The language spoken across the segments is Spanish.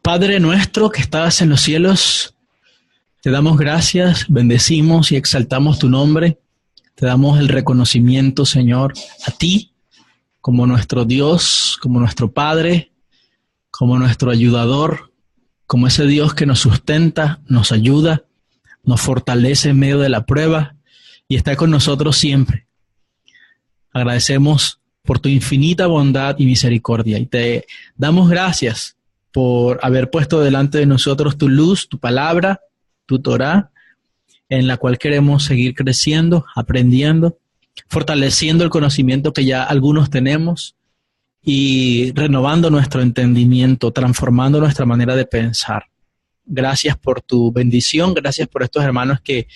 Padre nuestro que estás en los cielos, te damos gracias, bendecimos y exaltamos tu nombre. Te damos el reconocimiento, Señor, a ti como nuestro Dios, como nuestro Padre, como nuestro ayudador, como ese Dios que nos sustenta, nos ayuda, nos fortalece en medio de la prueba y está con nosotros siempre. Agradecemos por tu infinita bondad y misericordia y te damos gracias por haber puesto delante de nosotros tu luz, tu palabra, tu Torá, en la cual queremos seguir creciendo, aprendiendo, fortaleciendo el conocimiento que ya algunos tenemos y renovando nuestro entendimiento, transformando nuestra manera de pensar. Gracias por tu bendición, gracias por estos hermanos que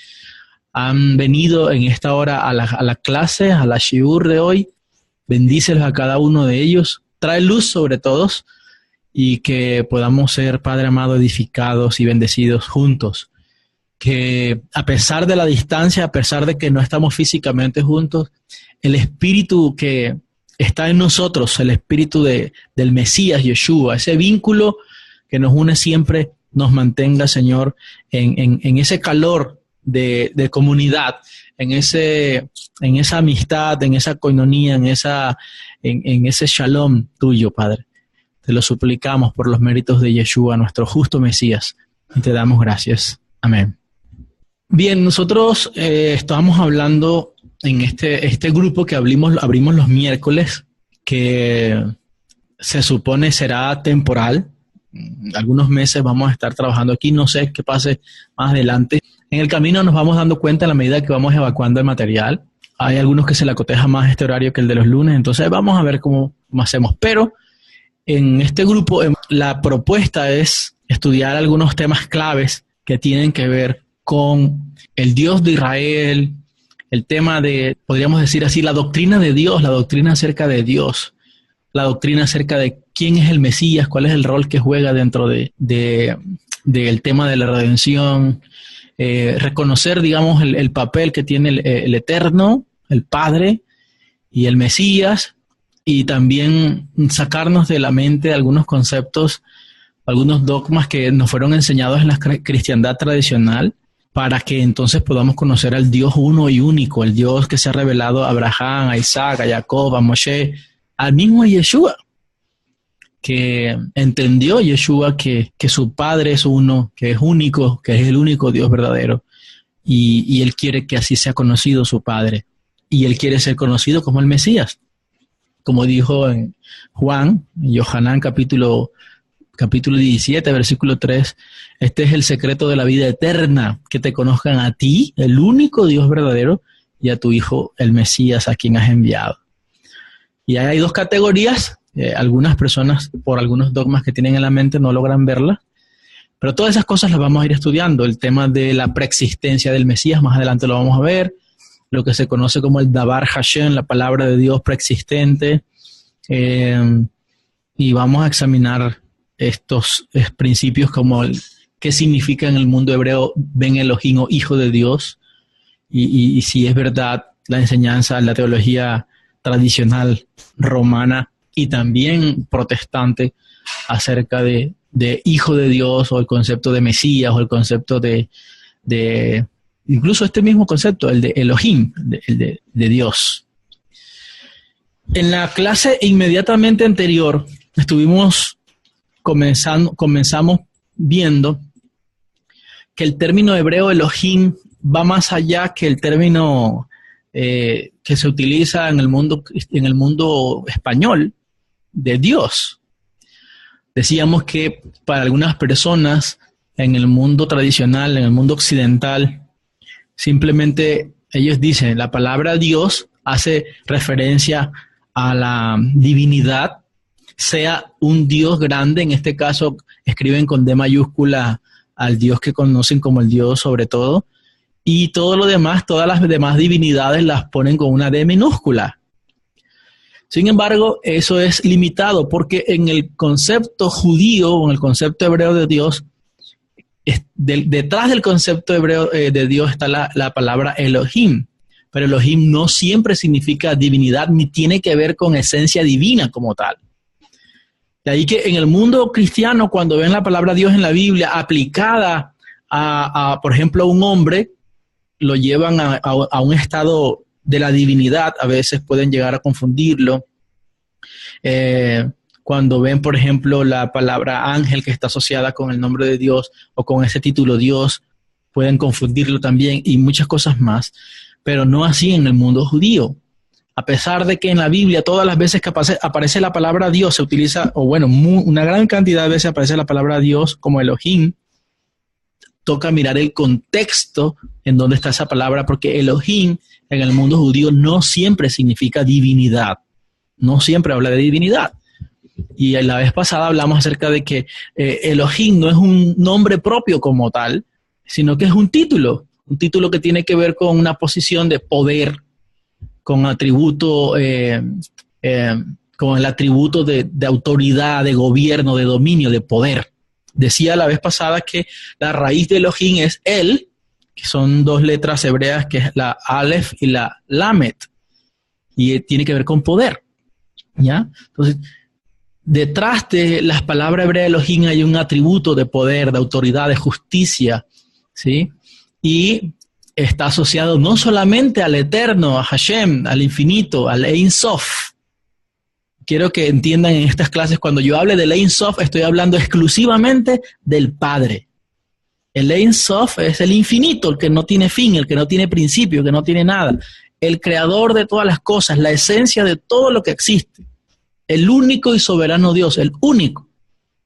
han venido en esta hora a la clase, a la shiur de hoy. Bendícelos a cada uno de ellos, trae luz sobre todos y que podamos ser, Padre amado, edificados y bendecidos juntos. Que a pesar de la distancia, a pesar de que no estamos físicamente juntos, el espíritu que está en nosotros, el espíritu del Mesías, Yeshua, ese vínculo que nos une siempre, nos mantenga, Señor, en ese calor de comunidad, en esa amistad, en esa koinonía, en ese shalom tuyo, Padre. Te lo suplicamos por los méritos de Yeshua, nuestro justo Mesías, y te damos gracias. Amén. Bien, nosotros estábamos hablando en este grupo que abrimos los miércoles, que se supone será temporal. Algunos meses vamos a estar trabajando aquí, no sé qué pase más adelante. En el camino nos vamos dando cuenta a la medida que vamos evacuando el material. Hay algunos que se le acoteja más este horario que el de los lunes, entonces vamos a ver cómo hacemos. Pero en este grupo la propuesta es estudiar algunos temas claves que tienen que ver con el Dios de Israel, el tema de, podríamos decir así, la doctrina de Dios, la doctrina acerca de Dios, la doctrina acerca de quién es el Mesías, cuál es el rol que juega dentro del tema de la redención, reconocer, digamos, el papel que tiene el Eterno, el Padre y el Mesías, y también sacarnos de la mente algunos conceptos, algunos dogmas que nos fueron enseñados en la cristiandad tradicional, para que entonces podamos conocer al Dios uno y único, el Dios que se ha revelado a Abraham, a Isaac, a Jacob, a Moshe, al mismo Yeshua, que entendió Yeshua que su Padre es uno, que es único, que es el único Dios verdadero, y Él quiere que así sea conocido su Padre, y Él quiere ser conocido como el Mesías, como dijo en Juan, en Yohanan capítulo 17, versículo 3, este es el secreto de la vida eterna, que te conozcan a ti, el único Dios verdadero, y a tu Hijo, el Mesías, a quien has enviado. Y hay dos categorías, algunas personas, por algunos dogmas que tienen en la mente, no logran verlas, pero todas esas cosas las vamos a ir estudiando. El tema de la preexistencia del Mesías, más adelante lo vamos a ver, lo que se conoce como el Dabar Hashem, la palabra de Dios preexistente, y vamos a examinar estos principios como qué significa en el mundo hebreo Ben Elohim o Hijo de Dios, y si es verdad la enseñanza, la teología tradicional romana y también protestante acerca de Hijo de Dios, o el concepto de Mesías, o el concepto de incluso este mismo concepto, el de Elohim, el de Dios. En la clase inmediatamente anterior comenzamos viendo que el término hebreo Elohim va más allá que el término que se utiliza en el mundo español de Dios. Decíamos que para algunas personas en el mundo tradicional, en el mundo occidental, simplemente ellos dicen la palabra Dios hace referencia a la divinidad, sea un Dios grande, en este caso escriben con D mayúscula al Dios que conocen como el Dios sobre todo, y todo lo demás, todas las demás divinidades las ponen con una D minúscula. Sin embargo, eso es limitado porque en el concepto judío o en el concepto hebreo de Dios, detrás del concepto hebreo de Dios está la palabra Elohim, pero Elohim no siempre significa divinidad ni tiene que ver con esencia divina como tal. De ahí que en el mundo cristiano, cuando ven la palabra Dios en la Biblia aplicada por ejemplo, a un hombre, lo llevan a un estado de la divinidad, a veces pueden llegar a confundirlo. Cuando ven, por ejemplo, la palabra ángel que está asociada con el nombre de Dios o con ese título Dios, pueden confundirlo también y muchas cosas más, pero no así en el mundo judío. A pesar de que en la Biblia todas las veces que aparece la palabra Dios se utiliza, o bueno, una gran cantidad de veces aparece la palabra Dios como Elohim, toca mirar el contexto en donde está esa palabra, porque Elohim en el mundo judío no siempre significa divinidad, no siempre habla de divinidad. Y la vez pasada hablamos acerca de que Elohim no es un nombre propio como tal, sino que es un título que tiene que ver con una posición de poder, con atributo, con el atributo de autoridad, de gobierno, de dominio, de poder. Decía la vez pasada que la raíz de Elohim es El, que son dos letras hebreas, que es la Aleph y la Lamet, y tiene que ver con poder, ¿ya? Entonces, detrás de las palabras hebreas de Elohim hay un atributo de poder, de autoridad, de justicia, ¿sí? Y está asociado no solamente al eterno, a Hashem, al infinito, al Ein Sof. Quiero que entiendan en estas clases, cuando yo hable del Ein Sof, estoy hablando exclusivamente del Padre. El Ein Sof es el infinito, el que no tiene fin, el que no tiene principio, el que no tiene nada. El creador de todas las cosas, la esencia de todo lo que existe. El único y soberano Dios, el único.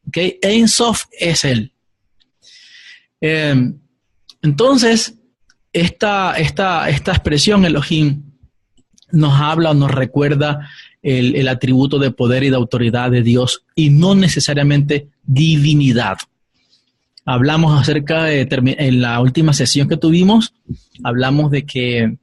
¿Okay? Ein Sof es Él. Entonces, esta expresión Elohim nos habla o nos recuerda el atributo de poder y de autoridad de Dios y no necesariamente divinidad. Hablamos acerca en la última sesión que tuvimos, hablamos de que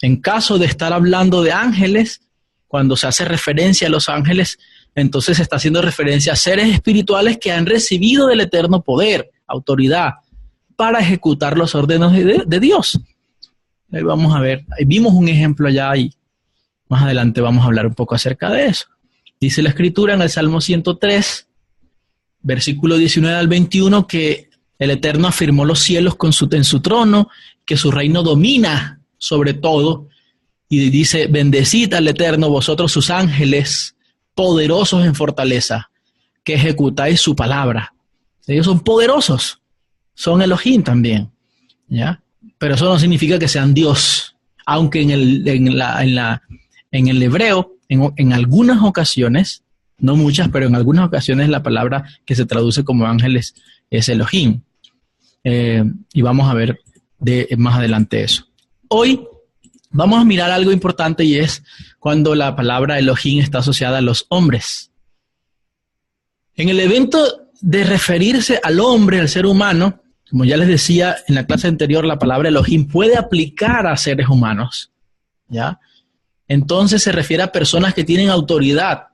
en caso de estar hablando de ángeles, cuando se hace referencia a los ángeles, entonces se está haciendo referencia a seres espirituales que han recibido del eterno poder, autoridad, para ejecutar los órdenes de Dios. Ahí vamos a ver, ahí vimos un ejemplo allá y más adelante vamos a hablar un poco acerca de eso. Dice la Escritura en el Salmo 103, versículo 19 al 21, que el Eterno afirmó los cielos en su trono, que su reino domina sobre todo, y dice, bendecid al Eterno vosotros sus ángeles, poderosos en fortaleza, que ejecutáis su palabra. Ellos son poderosos, son Elohim también, ¿ya? Pero eso no significa que sean Dios, aunque en el hebreo, en algunas ocasiones, no muchas, pero en algunas ocasiones la palabra que se traduce como ángeles es Elohim. Y vamos a ver más adelante eso. Hoy vamos a mirar algo importante y es cuando la palabra Elohim está asociada a los hombres. En el evento de referirse al hombre, al ser humano, como ya les decía en la clase anterior, la palabra Elohim puede aplicar a seres humanos, ¿ya? Entonces se refiere a personas que tienen autoridad,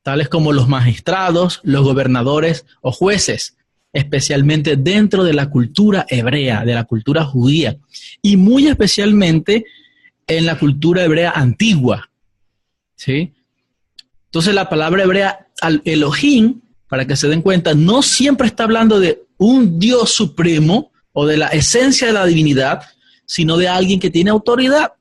tales como los magistrados, los gobernadores o jueces, especialmente dentro de la cultura hebrea, de la cultura judía, y muy especialmente en la cultura hebrea antigua, ¿sí? Entonces la palabra hebrea Elohim, para que se den cuenta, no siempre está hablando de un Dios supremo o de la esencia de la divinidad, sino de alguien que tiene autoridad,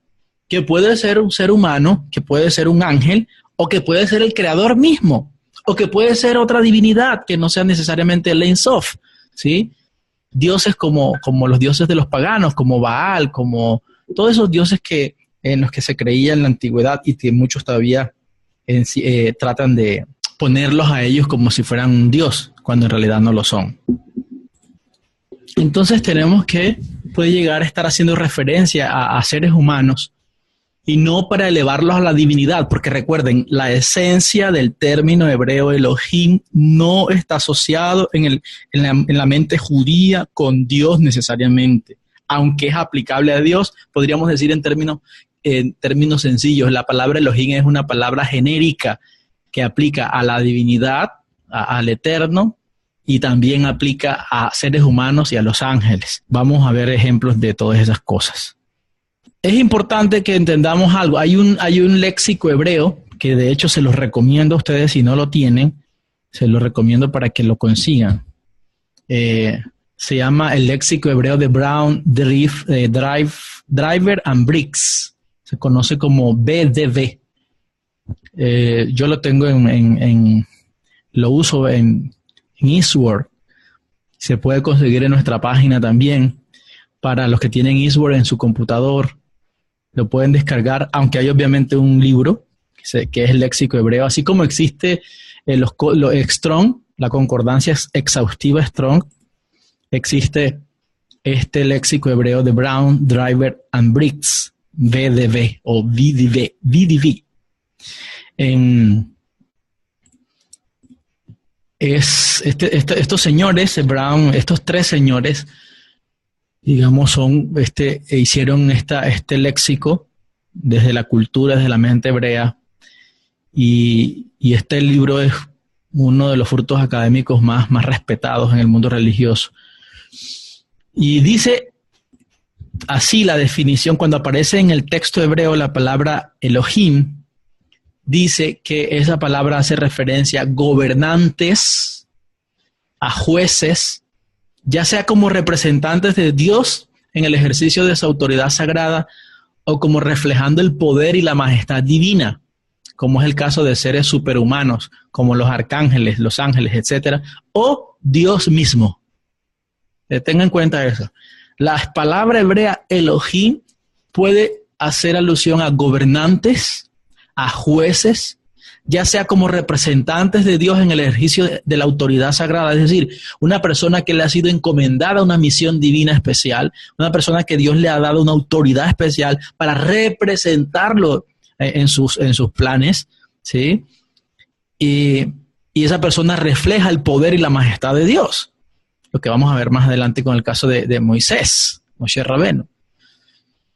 que puede ser un ser humano, que puede ser un ángel, o que puede ser el creador mismo, o que puede ser otra divinidad que no sea necesariamente el Ein Sof, ¿sí? Dioses como los dioses de los paganos, como Baal, como todos esos dioses en los que se creía en la antigüedad y que muchos todavía tratan de ponerlos a ellos como si fueran un dios, cuando en realidad no lo son. Entonces tenemos que puede llegar a estar haciendo referencia a seres humanos y no para elevarlos a la divinidad, porque recuerden, la esencia del término hebreo Elohim no está asociado en la mente judía con Dios necesariamente, aunque es aplicable a Dios, podríamos decir en términos sencillos, la palabra Elohim es una palabra genérica que aplica a la divinidad, al eterno, y también aplica a seres humanos y a los ángeles. Vamos a ver ejemplos de todas esas cosas. Es importante que entendamos algo. Hay un léxico hebreo, que de hecho se los recomiendo a ustedes si no lo tienen, Se lo recomiendo para que lo consigan. Se llama el léxico hebreo de Brown, Driver and Briggs. Se conoce como BDB. Yo lo tengo lo uso en Eastword. Se puede conseguir en nuestra página también. Para los que tienen Eastword en su computador, lo pueden descargar, aunque hay obviamente un libro que es el léxico hebreo, así como existe los Strong, la concordancia exhaustiva Strong, existe este léxico hebreo de Brown, Driver and Briggs, BDB o VDV. Estos señores, Brown, estos tres señores, digamos, hicieron este léxico desde la cultura, desde la mente hebrea, y este libro es uno de los frutos académicos más respetados en el mundo religioso. Y dice así la definición, cuando aparece en el texto hebreo la palabra Elohim, dice que esa palabra hace referencia a gobernantes, a jueces, ya sea como representantes de Dios en el ejercicio de su autoridad sagrada o como reflejando el poder y la majestad divina, como es el caso de seres superhumanos, como los arcángeles, los ángeles, etcétera, o Dios mismo. Tengan en cuenta eso. La palabra hebrea Elohim puede hacer alusión a gobernantes, a jueces, ya sea como representantes de Dios en el ejercicio de la autoridad sagrada, es decir, una persona que le ha sido encomendada una misión divina especial, una persona que Dios le ha dado una autoridad especial para representarlo en sus planes, ¿sí? Y esa persona refleja el poder y la majestad de Dios, lo que vamos a ver más adelante con el caso de Moisés, Moshe Rabbeinu.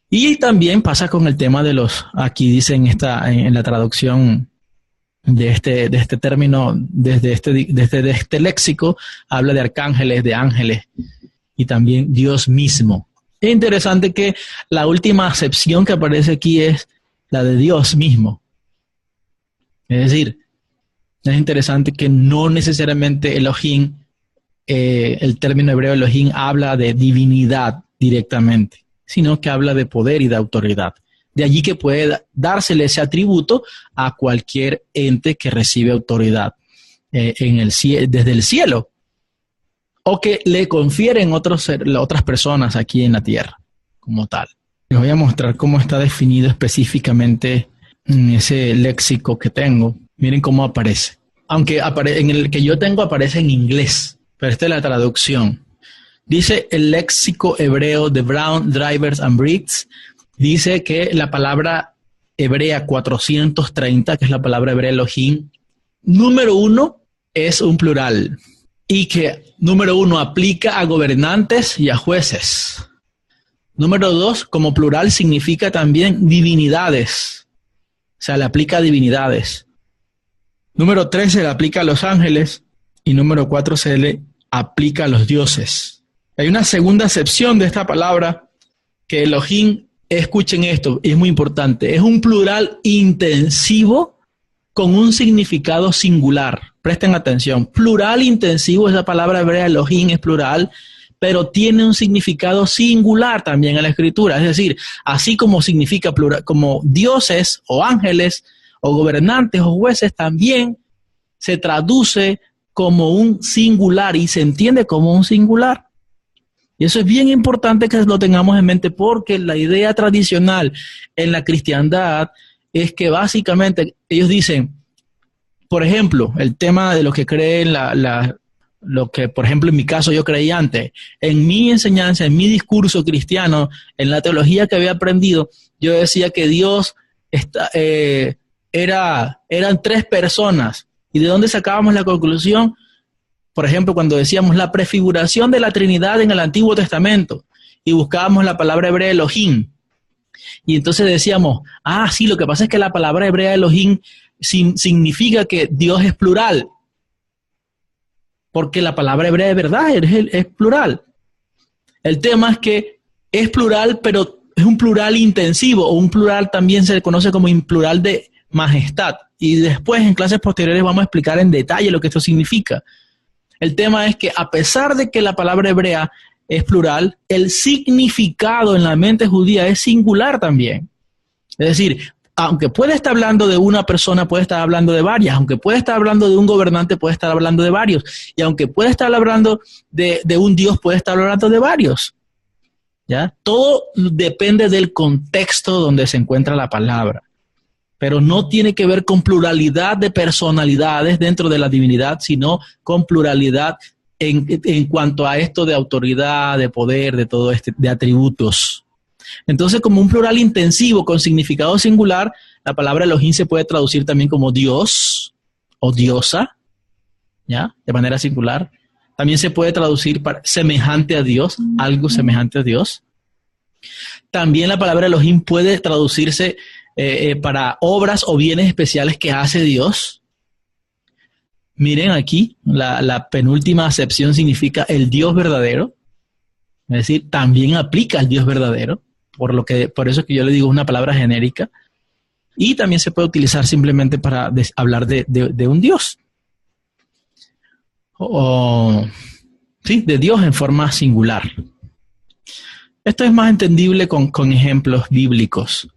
Y también pasa con el tema de aquí dice en la traducción de este término, desde este léxico, habla de arcángeles, de ángeles y también Dios mismo. Es interesante que la última acepción que aparece aquí es la de Dios mismo. Es decir, es interesante que no necesariamente Elohim, el término hebreo Elohim habla de divinidad directamente, sino que habla de poder y de autoridad. De allí que puede dársele ese atributo a cualquier ente que recibe autoridad desde el cielo, o que le confieren otras personas aquí en la tierra, como tal. Les voy a mostrar cómo está definido específicamente en ese léxico que tengo. Miren cómo aparece. Aunque en el que yo tengo aparece en inglés, pero esta es la traducción. Dice el léxico hebreo de Brown, Drivers and Briggs, dice que la palabra hebrea 430, que es la palabra hebrea Elohim, número 1 es un plural y que número 1 aplica a gobernantes y a jueces. Número 2, como plural, significa también divinidades. O sea, le aplica a divinidades. Número 3 se le aplica a los ángeles y número 4 se le aplica a los dioses. Hay una segunda acepción de esta palabra que Elohim, escuchen esto, es muy importante, es un plural intensivo con un significado singular. Presten atención, plural intensivo, esa palabra hebrea Elohim es plural, pero tiene un significado singular también en la escritura. Es decir, así como significa plural, como dioses o ángeles o gobernantes o jueces, también se traduce como un singular y se entiende como un singular. Y eso es bien importante que lo tengamos en mente, porque la idea tradicional en la cristiandad es que básicamente ellos dicen, por ejemplo, el tema de lo que creen lo que, por ejemplo, en mi caso yo creía antes, en mi enseñanza, en mi discurso cristiano, en la teología que había aprendido, yo decía que Dios eran tres personas. ¿Y de dónde sacábamos la conclusión? Por ejemplo, cuando decíamos la prefiguración de la Trinidad en el Antiguo Testamento y buscábamos la palabra hebrea Elohim. Y entonces decíamos, sí, lo que pasa es que la palabra hebrea Elohim significa que Dios es plural. Porque la palabra hebrea de verdad es plural. El tema es que es plural, pero es un plural intensivo, o un plural también se le conoce como un plural de majestad. y después en clases posteriores vamos a explicar en detalle lo que esto significa. El tema es que a pesar de que la palabra hebrea es plural, el significado en la mente judía es singular también. Es decir, aunque puede estar hablando de una persona, puede estar hablando de varias. Aunque puede estar hablando de un gobernante, puede estar hablando de varios. Y aunque puede estar hablando de un Dios, puede estar hablando de varios. ¿Ya? Todo depende del contexto donde se encuentra la palabra. Pero no tiene que ver con pluralidad de personalidades dentro de la divinidad, sino con pluralidad en cuanto a esto de autoridad, de poder, de todo de atributos. Entonces, como un plural intensivo con significado singular, la palabra Elohim se puede traducir también como Dios o diosa, ¿ya? De manera singular. También se puede traducir para semejante a Dios, algo semejante a Dios. También la palabra Elohim puede traducirse para obras o bienes especiales que hace Dios. Miren aquí, la penúltima acepción significa el Dios verdadero. Es decir, también aplica al Dios verdadero. Por eso es que yo le digo una palabra genérica. Y también se puede utilizar simplemente para hablar de un Dios. Sí, de Dios en forma singular. Esto es más entendible con ejemplos bíblicos.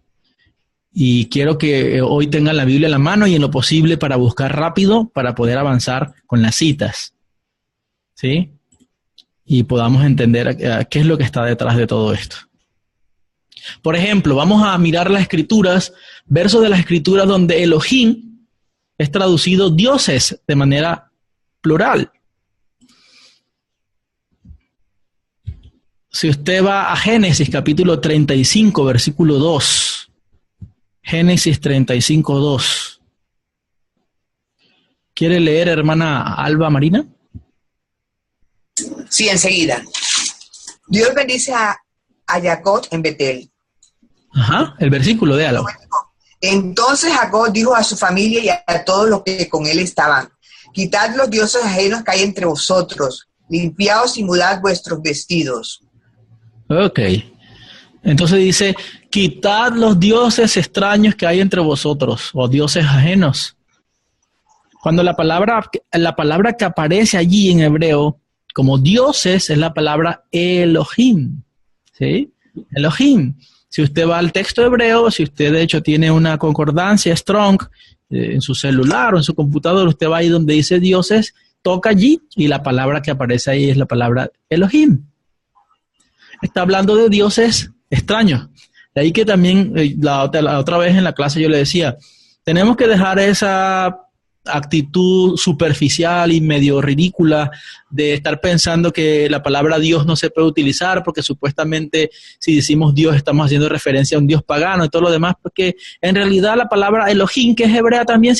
Y quiero que hoy tengan la Biblia en la mano y en lo posible para buscar rápido para poder avanzar con las citas. ¿Sí? Y podamos entender qué es lo que está detrás de todo esto. Por ejemplo, vamos a mirar las escrituras, versos de las escrituras donde Elohim es traducido dioses de manera plural. Si usted va a Génesis capítulo 35, versículo 2. Génesis 35, 2. ¿Quiere leer, hermana Alba Marina? Sí, enseguida. Dios bendice a Jacob en Betel. Ajá, el versículo, déjalo. Entonces Jacob dijo a su familia y a todos los que con él estaban: quitad los dioses ajenos que hay entre vosotros, limpiaos y mudad vuestros vestidos. Ok. Entonces dice, quitad los dioses extraños que hay entre vosotros, o dioses ajenos. Cuando la palabra que aparece allí en hebreo como dioses es la palabra Elohim. ¿Sí? Elohim. Si usted va al texto hebreo, si usted de hecho tiene una concordancia Strong en su celular o en su computador, usted va ahí donde dice dioses, toca allí y la palabra que aparece ahí es la palabra Elohim. Está hablando de dioses extraños. De ahí que también la otra vez en la clase yo le decía, tenemos que dejar esa actitud superficial y medio ridícula de estar pensando que la palabra Dios no se puede utilizar porque supuestamente si decimos Dios estamos haciendo referencia a un Dios pagano y todo lo demás, porque en realidad la palabra Elohim, que es hebrea, también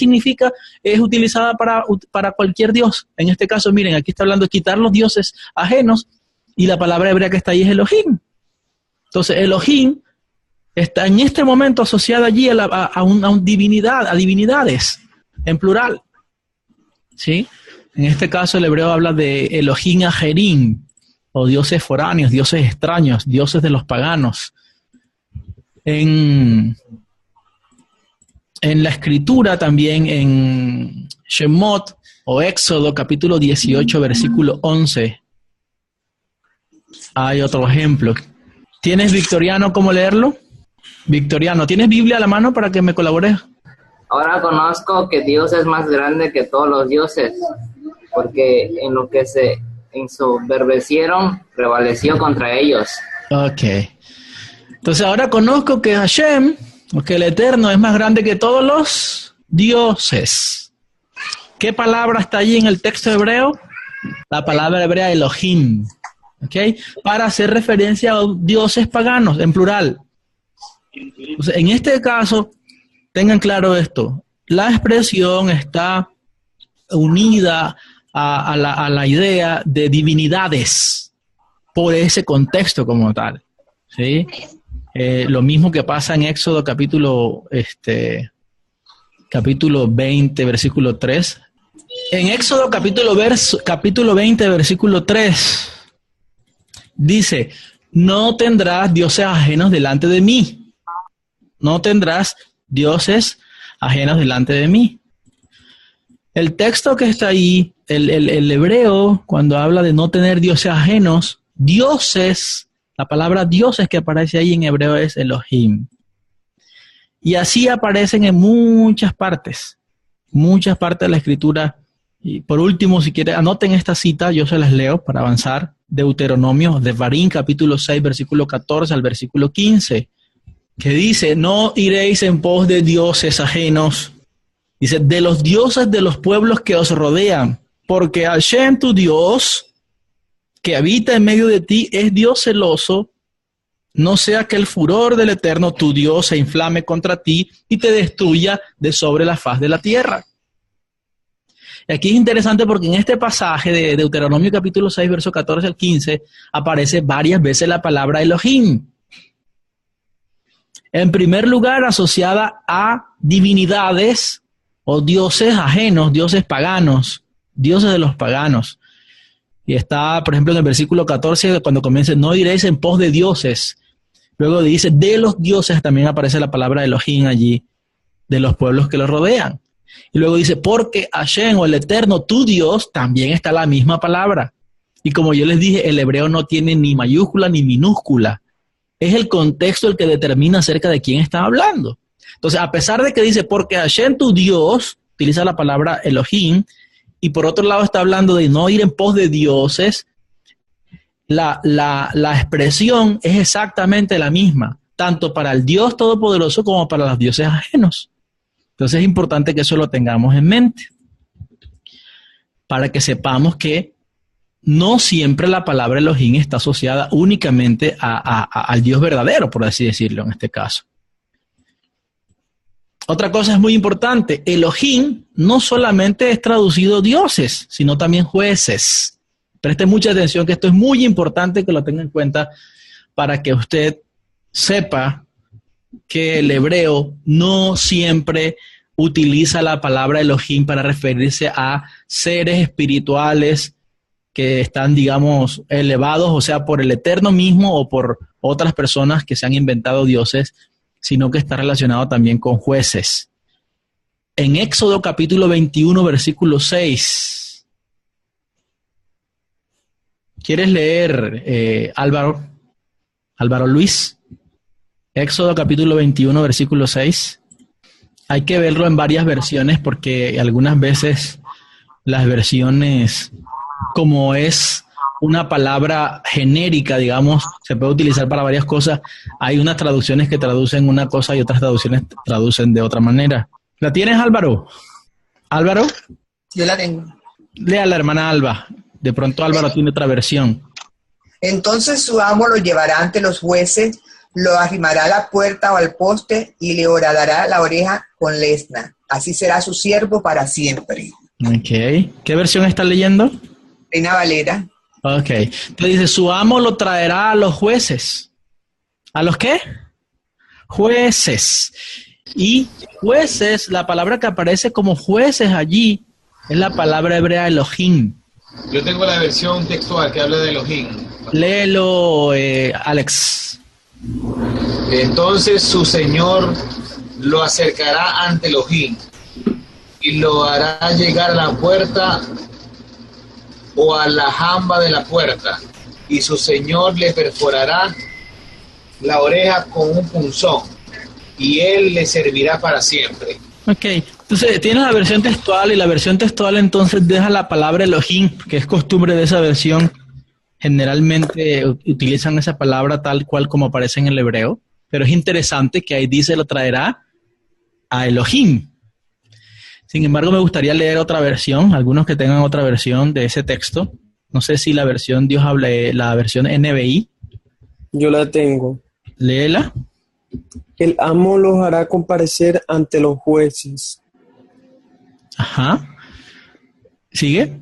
es utilizada para cualquier Dios. En este caso, miren, aquí está hablando de quitar los dioses ajenos y la palabra hebrea que está ahí es Elohim. Entonces, Elohim está en este momento asociada allí a divinidades, en plural. ¿Sí? En este caso el hebreo habla de Elohim Ajerim, o dioses foráneos, dioses extraños, dioses de los paganos. En la escritura también, en Shemot, o Éxodo, capítulo 18, versículo 11, hay otro ejemplo. ¿Tienes, Victoriano, cómo leerlo? Victoriano, ¿tienes Biblia a la mano para que me colabores? Ahora conozco que Dios es más grande que todos los dioses, porque en lo que se ensoberbecieron, prevaleció contra ellos. Ok. Entonces ahora conozco que Hashem, o que el Eterno, es más grande que todos los dioses. ¿Qué palabra está allí en el texto hebreo? La palabra hebrea Elohim. ¿Ok? Para hacer referencia a dioses paganos, en plural. Entonces, en este caso, tengan claro esto, la expresión está unida a la idea de divinidades por ese contexto como tal, ¿sí? Lo mismo que pasa en Éxodo capítulo 20, versículo 3. En Éxodo capítulo 20, versículo 3, dice, no tendrás dioses ajenos delante de mí. No tendrás dioses ajenos delante de mí. El texto que está ahí, el hebreo, cuando habla de no tener dioses ajenos, dioses, la palabra dioses que aparece ahí en hebreo es Elohim. Y así aparecen en muchas partes de la Escritura. Y por último, si quieren, anoten esta cita, yo se las leo para avanzar. Deuteronomio, Devarim, capítulo 6, versículo 14 al versículo 15, que dice, no iréis en pos de dioses ajenos. Dice, de los dioses de los pueblos que os rodean, porque Hashem, tu Dios, que habita en medio de ti, es Dios celoso, no sea que el furor del Eterno, tu Dios, se inflame contra ti y te destruya de sobre la faz de la tierra. Y aquí es interesante porque en este pasaje de Deuteronomio capítulo 6, verso 14 al 15, aparece varias veces la palabra Elohim. En primer lugar, asociada a divinidades o dioses ajenos, dioses paganos, dioses de los paganos. Y está, por ejemplo, en el versículo 14, cuando comienza, no iréis en pos de dioses. Luego dice, de los dioses, también aparece la palabra Elohim allí, de los pueblos que los rodean. Y luego dice, porque Hashem o el Eterno, tu Dios, también está la misma palabra. Y como yo les dije, el hebreo no tiene ni mayúscula ni minúscula. Es el contexto el que determina acerca de quién está hablando. Entonces, a pesar de que dice, porque Hashem, tu Dios, utiliza la palabra Elohim, y por otro lado está hablando de no ir en pos de dioses, la expresión es exactamente la misma, tanto para el Dios Todopoderoso como para los dioses ajenos. Entonces es importante que eso lo tengamos en mente, para que sepamos que no siempre la palabra Elohim está asociada únicamente al Dios verdadero, por así decirlo en este caso. Otra cosa es muy importante, Elohim no solamente es traducido dioses, sino también jueces. Preste mucha atención que esto es muy importante que lo tenga en cuenta para que usted sepa que el hebreo no siempre utiliza la palabra Elohim para referirse a seres espirituales que están, digamos, elevados, o sea, por el Eterno mismo o por otras personas que se han inventado dioses, sino que está relacionado también con jueces. En Éxodo capítulo 21, versículo 6. ¿Quieres leer, Álvaro Luis? Éxodo capítulo 21, versículo 6. Hay que verlo en varias versiones porque algunas veces las versiones, como es una palabra genérica, digamos, se puede utilizar para varias cosas. Hay unas traducciones que traducen una cosa y otras traducciones traducen de otra manera. ¿La tienes, Álvaro? ¿Álvaro? Yo la tengo. Lea a la hermana Alba. De pronto Álvaro tiene otra versión. Entonces su amo lo llevará ante los jueces, lo arrimará a la puerta o al poste y le horadará la oreja con lesna. Así será su siervo para siempre. Ok. ¿Qué versión estás leyendo? Reina Valera. Ok. Entonces dice, su amo lo traerá a los jueces. ¿A los qué? Jueces. Y jueces, la palabra que aparece como jueces allí, es la palabra hebrea Elohim. Yo tengo la versión textual que habla de Elohim. Léelo, Alex. Entonces su señor lo acercará ante Elohim y lo hará llegar a la puerta o a la jamba de la puerta, y su señor le perforará la oreja con un punzón, y él le servirá para siempre. Ok, entonces tienes la versión textual, y la versión textual entonces deja la palabra Elohim, que es costumbre de esa versión. Generalmente utilizan esa palabra tal cual como aparece en el hebreo, pero es interesante que ahí dice lo traerá a Elohim. Sin embargo, me gustaría leer otra versión, algunos que tengan otra versión de ese texto. No sé si la versión Dios habla, la versión NBI. Yo la tengo. Léela. El amo los hará comparecer ante los jueces. Ajá. ¿Sigue?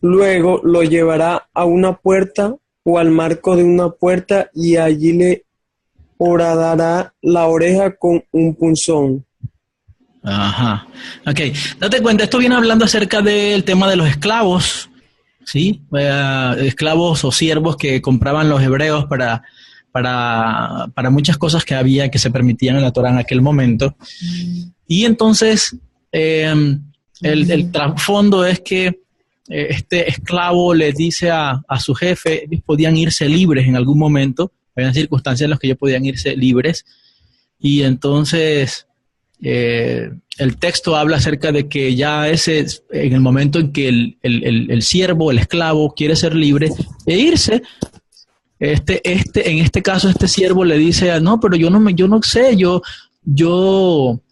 Luego lo llevará a una puerta o al marco de una puerta y allí le horadará la oreja con un punzón. Ajá. Ok. Date cuenta, esto viene hablando acerca del tema de los esclavos, ¿sí? Esclavos o siervos que compraban los hebreos para para muchas cosas que se permitían en la Torá en aquel momento. Y entonces el trasfondo es que este esclavo le dice a su jefe, ellos podían irse libres en algún momento, había circunstancias en las que ellos podían irse libres, y entonces el texto habla acerca de que ya en el momento en que el siervo, el esclavo, quiere ser libre e irse, en este caso este siervo le dice, no, pero yo no sé, yo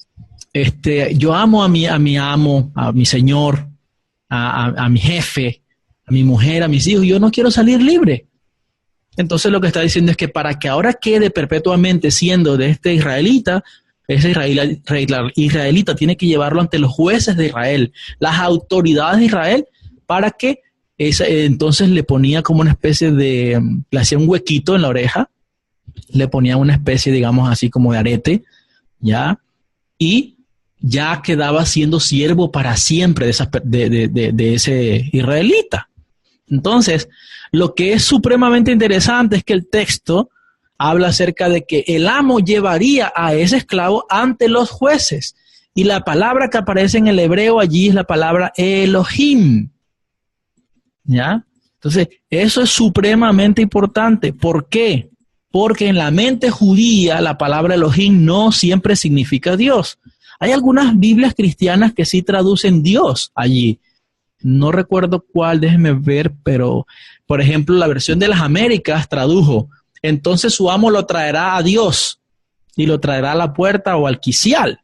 amo a mi amo, a mi señor, a mi jefe, a mi mujer, a mis hijos, yo no quiero salir libre. Entonces lo que está diciendo es que para que ahora quede perpetuamente siendo de este israelita, ese israelita tiene que llevarlo ante los jueces de Israel, las autoridades de Israel, para que entonces le ponía como una especie le hacía un huequito en la oreja, le ponía una especie, digamos así, como de arete, ¿ya? Y ya quedaba siendo siervo para siempre de ese israelita. Entonces, lo que es supremamente interesante es que el texto habla acerca de que el amo llevaría a ese esclavo ante los jueces. Y la palabra que aparece en el hebreo allí es la palabra Elohim. ¿Ya? Entonces, eso es supremamente importante. ¿Por qué? Porque en la mente judía la palabra Elohim no siempre significa Dios. Hay algunas Biblias cristianas que sí traducen Dios allí. No recuerdo cuál, déjenme ver, pero, por ejemplo, la versión de las Américas tradujo, entonces su amo lo traerá a Dios y lo traerá a la puerta o al quicial,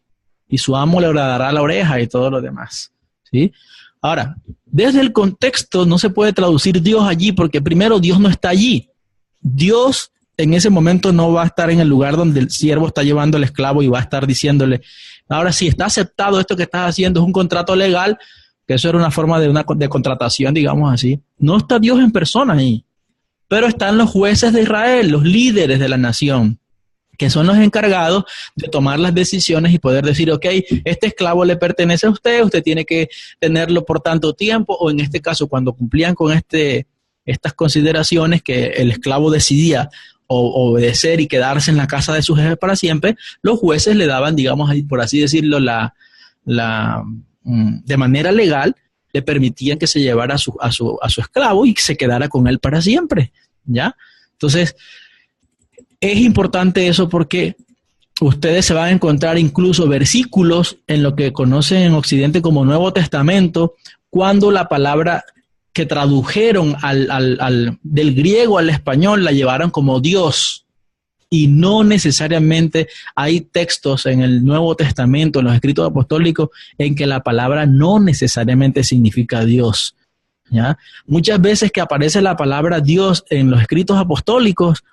y su amo le dará la oreja y todo lo demás, ¿sí? Ahora, desde el contexto no se puede traducir Dios allí porque primero Dios no está allí. Dios en ese momento no va a estar en el lugar donde el siervo está llevando al esclavo y va a estar diciéndole, ahora si está aceptado esto que estás haciendo es un contrato legal, que eso era una forma de contratación, digamos así. No está Dios en persona ahí, pero están los jueces de Israel, los líderes de la nación, que son los encargados de tomar las decisiones y poder decir, ok, este esclavo le pertenece a usted, usted tiene que tenerlo por tanto tiempo, o en este caso, cuando cumplían con estas consideraciones que el esclavo decidía obedecer y quedarse en la casa de su jefe para siempre, los jueces le daban, digamos, por así decirlo, de manera legal, le permitían que se llevara a su esclavo y que se quedara con él para siempre, ¿ya? Entonces, es importante eso porque ustedes se van a encontrar incluso versículos en lo que conocen en Occidente como Nuevo Testamento, cuando la palabra que tradujeron del griego al español la llevaron como Dios. Y no necesariamente hay textos en el Nuevo Testamento, en los escritos apostólicos, en que la palabra no necesariamente significa Dios, ¿ya? Muchas veces que aparece la palabra Dios en los escritos apostólicos,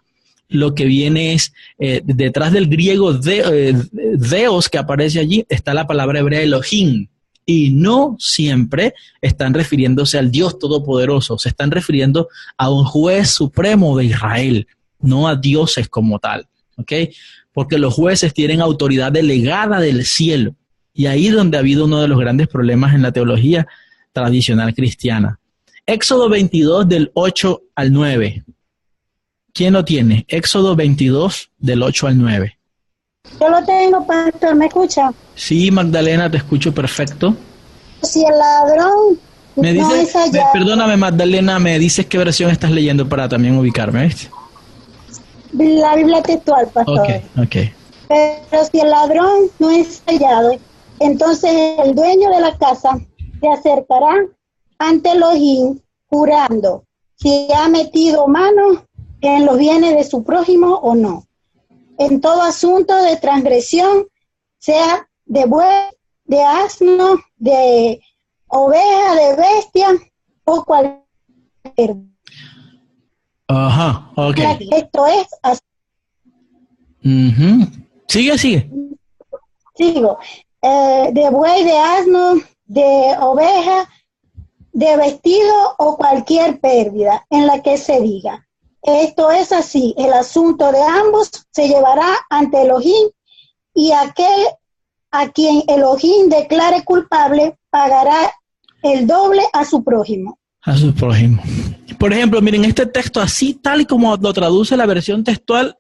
lo que viene es, detrás del griego Deos que aparece allí, está la palabra hebrea Elohim. Y no siempre están refiriéndose al Dios Todopoderoso, se están refiriendo a un juez supremo de Israel, no a dioses como tal, ¿ok? Porque los jueces tienen autoridad delegada del cielo. Y ahí es donde ha habido uno de los grandes problemas en la teología tradicional cristiana. Éxodo 22 del 8 al 9. ¿Quién lo tiene? Éxodo 22 del 8 al 9. Yo lo tengo, pastor, ¿me escucha? Sí, Magdalena, te escucho perfecto. Si el ladrón no es hallado... Perdóname, Magdalena, me dices qué versión estás leyendo para también ubicarme, ¿viste? La Biblia textual, pastor. Ok. Pero si el ladrón no es hallado, entonces el dueño de la casa se acercará ante Elohim jurando si ha metido mano en los bienes de su prójimo o no. En todo asunto de transgresión, sea de buey, de asno, de oveja, de bestia o cualquier. Ajá, ok. Esto es así. Sigue. Sigo. De buey, de asno, de oveja, de vestido o cualquier pérdida en la que se diga. Esto es así. El asunto de ambos se llevará ante Elohim y aquel a quien Elohim declare culpable pagará el doble a su prójimo. A su prójimo. Por ejemplo, miren, este texto así, tal y como lo traduce la versión textual,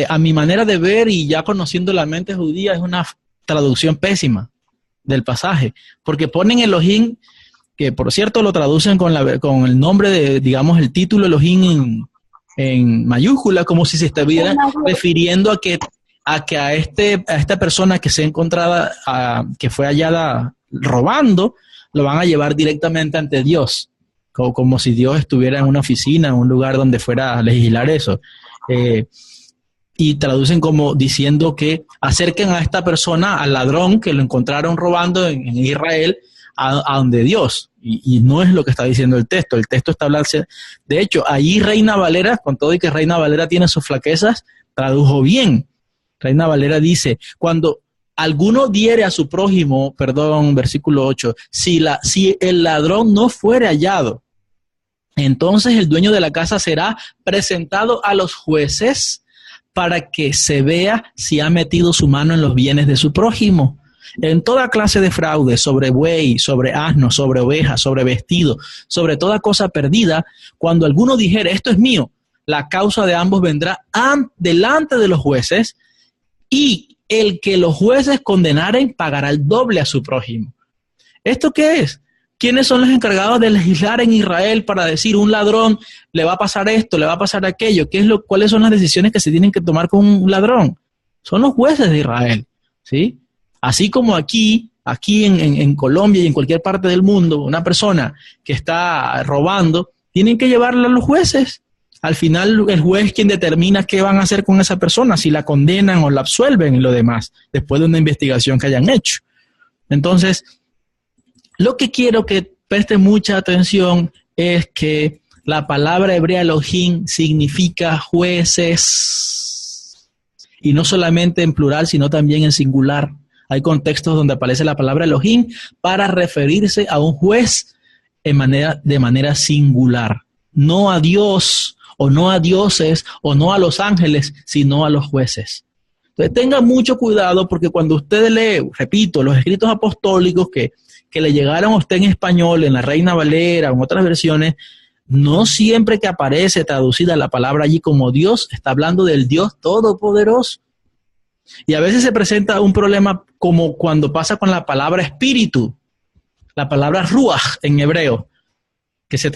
a mi manera de ver y ya conociendo la mente judía, es una traducción pésima del pasaje, porque ponen Elohim, que por cierto lo traducen con el nombre de, digamos, el título Elohim en mayúscula, como si se estuviera refiriendo a esta persona que se encontraba, que fue hallada robando, lo van a llevar directamente ante Dios, como si Dios estuviera en una oficina, en un lugar donde fuera a legislar eso. Y traducen como diciendo que acerquen a esta persona, al ladrón que lo encontraron robando en Israel, a donde Dios. Y no es lo que está diciendo el texto. El texto está hablando. De hecho, ahí Reina Valera, con todo y que Reina Valera tiene sus flaquezas, tradujo bien. Reina Valera dice, cuando alguno diere a su prójimo, perdón, versículo 8, si el ladrón no fuere hallado, entonces el dueño de la casa será presentado a los jueces para que se vea si ha metido su mano en los bienes de su prójimo. En toda clase de fraude, sobre buey, sobre asno, sobre oveja, sobre vestido, sobre toda cosa perdida, cuando alguno dijere, esto es mío, la causa de ambos vendrá delante de los jueces, y el que los jueces condenaren pagará el doble a su prójimo. ¿Esto qué es? ¿Quiénes son los encargados de legislar en Israel para decir un ladrón le va a pasar esto, le va a pasar aquello? ¿Cuáles son las decisiones que se tienen que tomar con un ladrón? Son los jueces de Israel, ¿sí? Así como aquí en Colombia y en cualquier parte del mundo, una persona que está robando, tienen que llevarla a los jueces. Al final el juez es quien determina qué van a hacer con esa persona, si la condenan o la absuelven y lo demás, después de una investigación que hayan hecho. Entonces, lo que quiero que preste mucha atención es que la palabra hebrea Elohim significa jueces. Y no solamente en plural, sino también en singular. Hay contextos donde aparece la palabra Elohim para referirse a un juez de manera singular. No a Dios, o no a dioses, o no a los ángeles, sino a los jueces. Entonces tenga mucho cuidado, porque cuando usted lee, repito, los escritos apostólicos que le llegaron a usted en español, en la Reina Valera, o en otras versiones, no siempre que aparece traducida la palabra allí como Dios, está hablando del Dios Todopoderoso. Y a veces se presenta un problema como cuando pasa con la palabra espíritu, la palabra ruach en hebreo, que se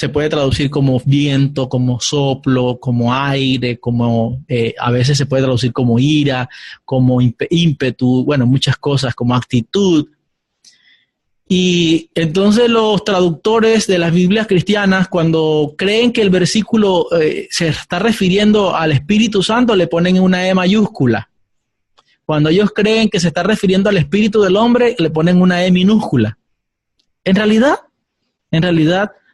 puede traducir como viento, como soplo, como aire, como a veces se puede traducir como ira, como ímpetu, bueno, muchas cosas, como actitud. Y entonces los traductores de las Biblias cristianas, cuando creen que el versículo se está refiriendo al Espíritu Santo, le ponen una E mayúscula. Cuando ellos creen que se está refiriendo al espíritu del hombre, le ponen una E minúscula. En realidad,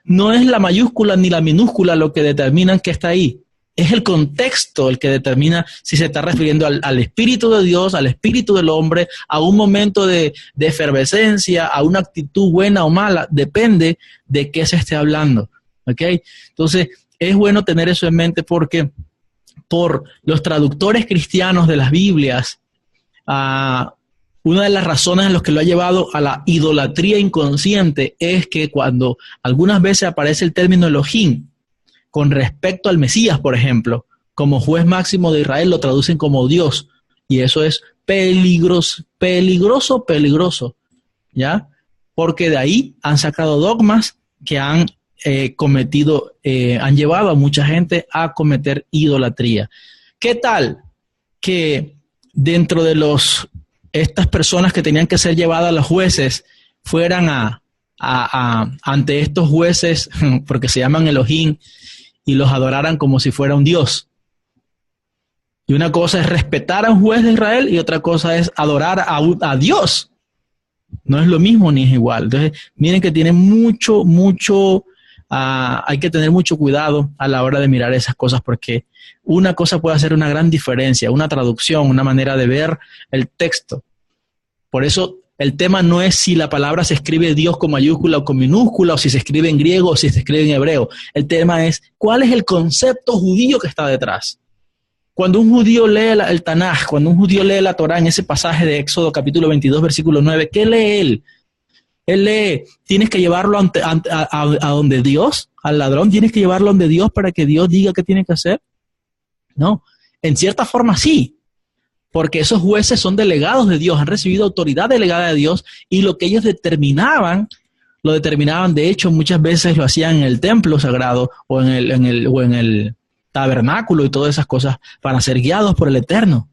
no es la mayúscula ni la minúscula lo que determinan que está ahí. Es el contexto el que determina si se está refiriendo al Espíritu de Dios, al Espíritu del hombre, a un momento de efervescencia, a una actitud buena o mala. Depende de qué se esté hablando. ¿Okay? Entonces, es bueno tener eso en mente porque por los traductores cristianos de las Biblias, una de las razones en las que lo ha llevado a la idolatría inconsciente es que cuando algunas veces aparece el término Elohim, con respecto al Mesías, por ejemplo, como juez máximo de Israel, lo traducen como Dios. Y eso es peligroso, ¿ya? Porque de ahí han sacado dogmas que han han llevado a mucha gente a cometer idolatría. ¿Qué tal que dentro de estas personas que tenían que ser llevadas a los jueces fueran ante estos jueces, porque se llaman Elohim, y los adoraran como si fuera un Dios? Y una cosa es respetar a un juez de Israel y otra cosa es adorar a Dios. No es lo mismo ni es igual. Entonces, miren que tiene hay que tener mucho cuidado a la hora de mirar esas cosas, porque una cosa puede hacer una gran diferencia, una traducción, una manera de ver el texto. Por eso el tema no es si la palabra se escribe Dios con mayúscula o con minúscula, o si se escribe en griego o si se escribe en hebreo. El tema es cuál es el concepto judío que está detrás. Cuando un judío lee el Tanaj, cuando un judío lee la Torá en ese pasaje de Éxodo capítulo 22, versículo 9, ¿qué lee él? Tienes que llevarlo a donde Dios, al ladrón, tienes que llevarlo donde Dios para que Dios diga qué tiene que hacer. No, en cierta forma sí, porque esos jueces son delegados de Dios, han recibido autoridad delegada de Dios, y lo que ellos determinaban, de hecho muchas veces lo hacían en el templo sagrado o en el tabernáculo y todas esas cosas para ser guiados por el Eterno,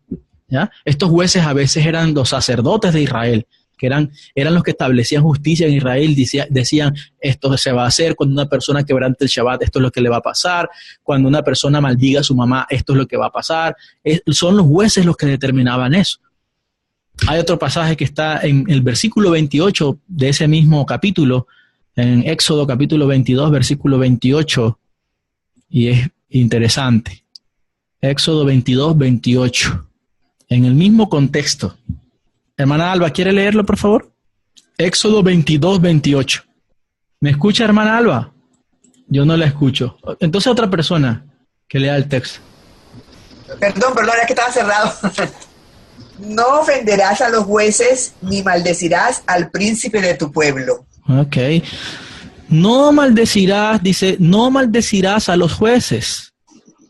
¿ya? Estos jueces a veces eran los sacerdotes de Israel, que eran los que establecían justicia en Israel. Decían, esto se va a hacer cuando una persona quebrante el Shabbat, esto es lo que le va a pasar. Cuando una persona maldiga a su mamá, esto es lo que va a pasar. Son los jueces los que determinaban eso. Hay otro pasaje que está en el versículo 28 de ese mismo capítulo, en Éxodo capítulo 22, versículo 28, y es interesante. Éxodo 22, 28, en el mismo contexto. Hermana Alba, ¿quiere leerlo, por favor? Éxodo 22, 28. ¿Me escucha, hermana Alba? Yo no la escucho. Entonces otra persona que lea el texto. Perdón, es que estaba cerrado. No ofenderás a los jueces ni maldecirás al príncipe de tu pueblo. Ok. No maldecirás, dice, no maldecirás a los jueces.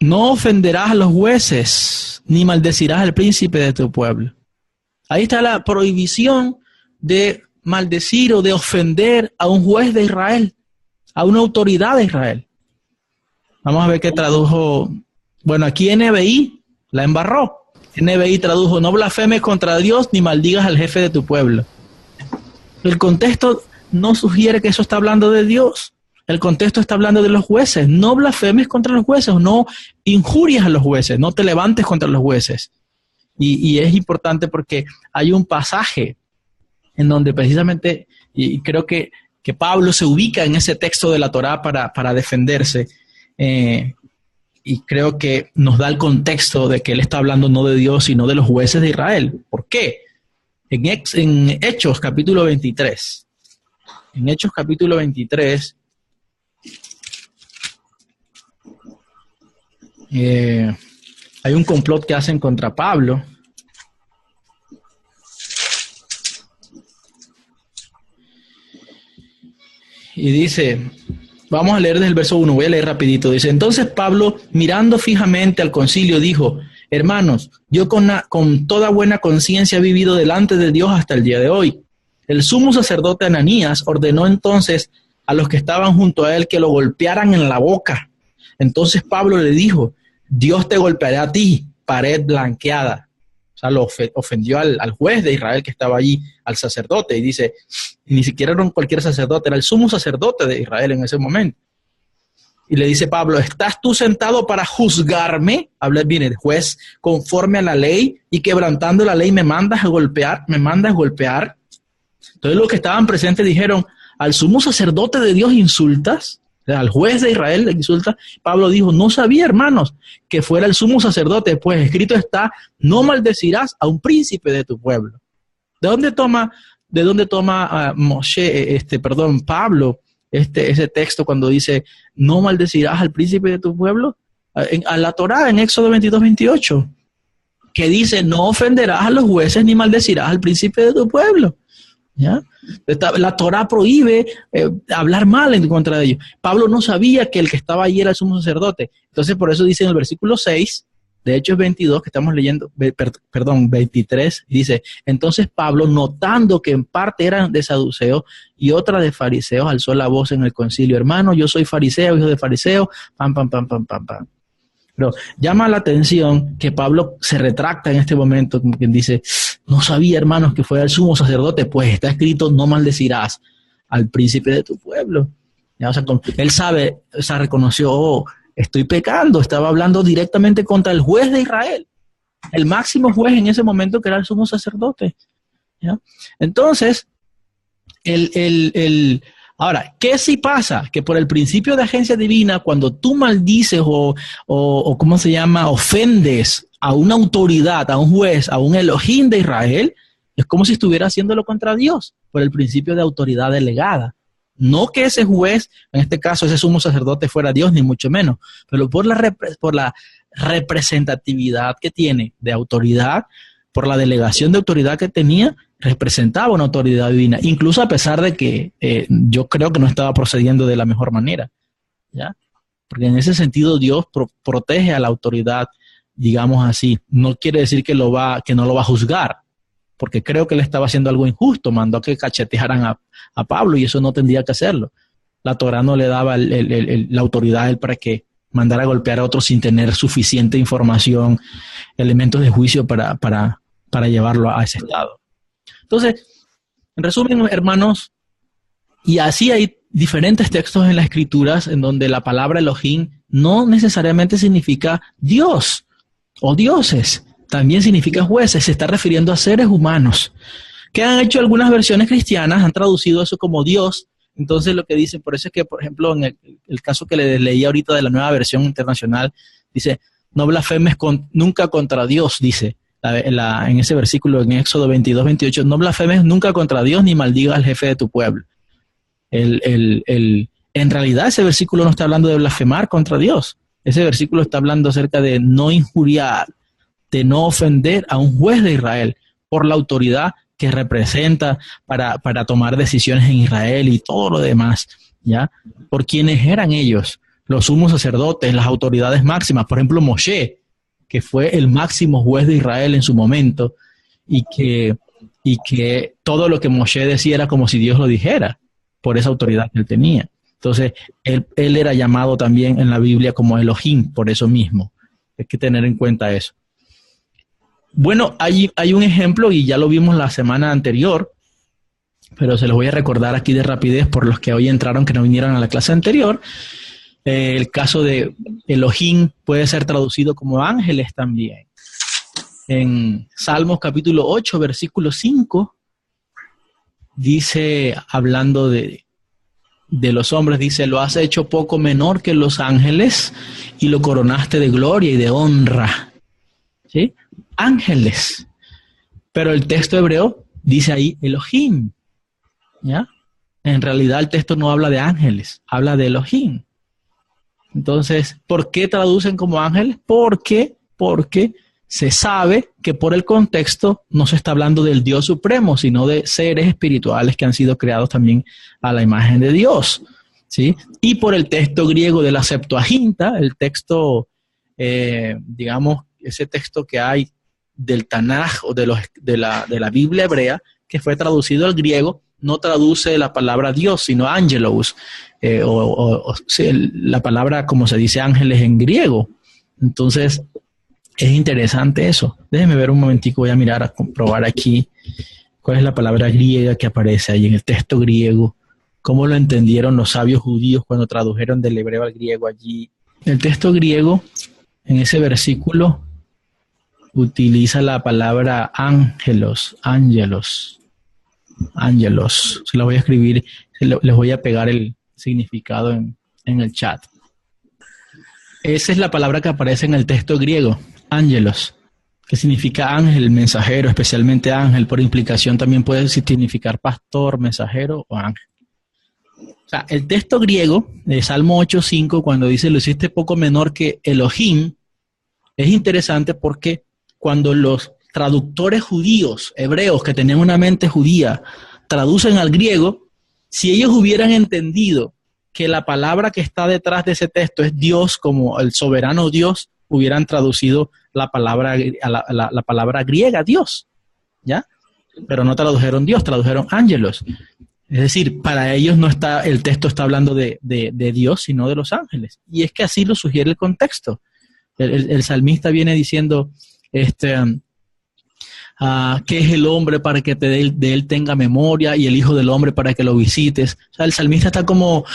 No ofenderás a los jueces ni maldecirás al príncipe de tu pueblo. Ahí está la prohibición de maldecir o de ofender a un juez de Israel, a una autoridad de Israel. Vamos a ver qué tradujo. Bueno, aquí NBI la embarró. NBI tradujo, no blasfemes contra Dios ni maldigas al jefe de tu pueblo. El contexto no sugiere que eso está hablando de Dios. El contexto está hablando de los jueces. No blasfemes contra los jueces, no injurias a los jueces, no te levantes contra los jueces. Y es importante porque hay un pasaje en donde precisamente, y creo que Pablo se ubica en ese texto de la Torá para defenderse, y creo que nos da el contexto de que él está hablando no de Dios, sino de los jueces de Israel. ¿Por qué? En Hechos capítulo 23. En Hechos capítulo 23, hay un complot que hacen contra Pablo. Y dice, vamos a leer desde el verso 1, voy a leer rapidito. Dice, entonces Pablo, mirando fijamente al concilio, dijo, hermanos, yo con toda buena conciencia he vivido delante de Dios hasta el día de hoy. El sumo sacerdote Ananías ordenó entonces a los que estaban junto a él que lo golpearan en la boca. Entonces Pablo le dijo, Dios te golpeará a ti, pared blanqueada. O sea, lo ofendió al juez de Israel que estaba allí, al sacerdote, y dice, ni siquiera era cualquier sacerdote, era el sumo sacerdote de Israel en ese momento. Y le dice Pablo, ¿estás tú sentado para juzgarme? Habla bien el juez, conforme a la ley, y quebrantando la ley me mandas a golpear. Entonces los que estaban presentes dijeron, ¿al sumo sacerdote de Dios insultas? Al juez de Israel le insulta. Pablo dijo, no sabía, hermanos, que fuera el sumo sacerdote, pues escrito está, no maldecirás a un príncipe de tu pueblo. ¿De dónde toma Pablo ese texto cuando dice, no maldecirás al príncipe de tu pueblo? A la Torá, en Éxodo 22, 28, que dice, no ofenderás a los jueces ni maldecirás al príncipe de tu pueblo. ¿Ya? La Torá prohíbe hablar mal en contra de ellos. Pablo no sabía que el que estaba allí era el sumo sacerdote. Entonces por eso dice en el versículo 6 de Hechos 22 que estamos leyendo, 23, dice, entonces Pablo, notando que en parte eran de saduceos y otra de fariseos, alzó la voz en el concilio, hermano, yo soy fariseo, hijo de fariseo, pam. Pero llama la atención que Pablo se retracta en este momento, como quien dice, no sabía, hermanos, que fuera el sumo sacerdote, pues está escrito, no maldecirás al príncipe de tu pueblo. ¿Ya? O sea, él sabe, o sea, reconoció, estoy pecando, estaba hablando directamente contra el juez de Israel, el máximo juez en ese momento que era el sumo sacerdote. ¿Ya? Entonces, ahora, ¿qué sí pasa? Que por el principio de agencia divina, cuando tú maldices o ¿cómo se llama? Ofendes a una autoridad, a un juez, a un Elohim de Israel, es como si estuviera haciéndolo contra Dios, por el principio de autoridad delegada. No que ese juez, en este caso ese sumo sacerdote, fuera Dios, ni mucho menos, pero por la representatividad que tiene de autoridad, por la delegación de autoridad que tenía, representaba una autoridad divina, incluso a pesar de que yo creo que no estaba procediendo de la mejor manera, ¿ya? Porque en ese sentido Dios protege a la autoridad, digamos así. No quiere decir que no lo va a juzgar, porque creo que le estaba haciendo algo injusto, mandó que cachetearan a Pablo y eso no tendría que hacerlo. La Torá no le daba la autoridad a él para que mandara a golpear a otros sin tener suficiente información, elementos de juicio para llevarlo a ese estado. Entonces, en resumen, hermanos, y así hay diferentes textos en las Escrituras en donde la palabra Elohim no necesariamente significa Dios o dioses, también significa jueces, se está refiriendo a seres humanos, que han hecho algunas versiones cristianas, han traducido eso como Dios. Entonces lo que dicen, por eso es que, por ejemplo, en el caso que le leí ahorita de la nueva versión internacional, dice, no blasfemes nunca contra Dios, dice, en ese versículo en Éxodo 22-28, no blasfemes nunca contra Dios ni maldigas al jefe de tu pueblo. En realidad ese versículo no está hablando de blasfemar contra Dios, ese versículo está hablando acerca de no injuriar, de no ofender a un juez de Israel por la autoridad que representa para tomar decisiones en Israel y todo lo demás, ¿ya? Por quienes eran ellos, los sumos sacerdotes, las autoridades máximas, por ejemplo, Moshe, que fue el máximo juez de Israel en su momento, y que todo lo que Moshe decía era como si Dios lo dijera, por esa autoridad que él tenía. Entonces, él era llamado también en la Biblia como Elohim, por eso mismo. Hay que tener en cuenta eso. Bueno, hay un ejemplo, y ya lo vimos la semana anterior, pero se los voy a recordar aquí de rapidez por los que hoy entraron que no vinieron a la clase anterior. El caso de Elohim puede ser traducido como ángeles también. En Salmos capítulo 8, versículo 5, dice, hablando de los hombres, dice, lo has hecho poco menor que los ángeles y lo coronaste de gloria y de honra. ¿Sí? Ángeles. Pero el texto hebreo dice ahí Elohim. ¿Ya? En realidad el texto no habla de ángeles, habla de Elohim. Entonces, ¿por qué traducen como ángeles? Porque se sabe que por el contexto no se está hablando del Dios supremo, sino de seres espirituales que han sido creados también a la imagen de Dios, ¿sí? Y por el texto griego de la Septuaginta, el texto, digamos, ese texto que hay del Tanaj o de la Biblia hebrea, que fue traducido al griego, no traduce la palabra Dios, sino ángelos, la palabra como se dice ángeles en griego. Entonces, es interesante eso. Déjenme ver un momentico, voy a mirar, a comprobar aquí cuál es la palabra griega que aparece ahí en el texto griego, cómo lo entendieron los sabios judíos cuando tradujeron del hebreo al griego allí. El texto griego, en ese versículo, utiliza la palabra ángelos. Se la voy a escribir, les voy a pegar el significado en el chat. Esa es la palabra que aparece en el texto griego, ángelos, que significa ángel, mensajero, especialmente ángel. Por implicación también puede significar pastor, mensajero o ángel. O sea, el texto griego de Salmo 8:5, cuando dice lo hiciste poco menor que Elohim, es interesante porque cuando los traductores judíos, hebreos, que tenían una mente judía, traducen al griego, si ellos hubieran entendido que la palabra que está detrás de ese texto es Dios, como el soberano Dios, hubieran traducido la palabra griega, Dios, ¿ya? Pero no tradujeron Dios, tradujeron ángelos. Es decir, para ellos el texto está hablando de Dios, sino de los ángeles. Y es que así lo sugiere el contexto. El salmista viene diciendo, ¿qué es el hombre para que de él tenga memoria y el hijo del hombre para que lo visites? O sea, el salmista está como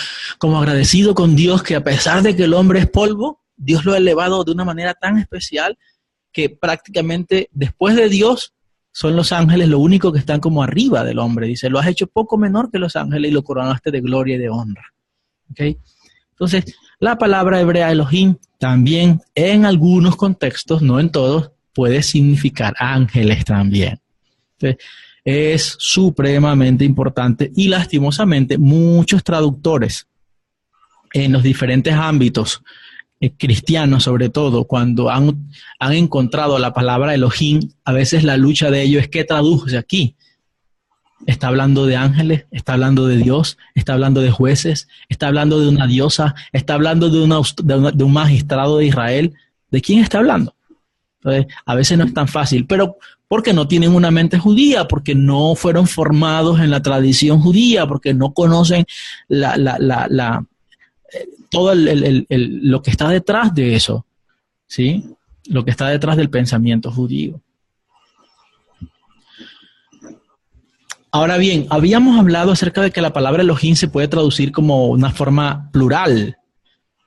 agradecido con Dios, que a pesar de que el hombre es polvo, Dios lo ha elevado de una manera tan especial que prácticamente después de Dios son los ángeles lo único que están como arriba del hombre. Dice, lo has hecho poco menor que los ángeles y lo coronaste de gloria y de honra. ¿Okay? Entonces, la palabra hebrea Elohim también en algunos contextos, no en todos, puede significar ángeles también. Entonces, es supremamente importante y lastimosamente muchos traductores en los diferentes ámbitos cristianos, sobre todo, cuando han encontrado la palabra Elohim, a veces la lucha de ellos es ¿qué traduce aquí? Está hablando de ángeles, está hablando de Dios, está hablando de jueces, está hablando de una diosa, está hablando de un magistrado de Israel. ¿De quién está hablando? Entonces, a veces no es tan fácil, pero porque no tienen una mente judía, porque no fueron formados en la tradición judía, porque no conocen todo lo que está detrás de eso, ¿sí? Lo que está detrás del pensamiento judío. Ahora bien, habíamos hablado acerca de que la palabra Elohim se puede traducir como una forma plural.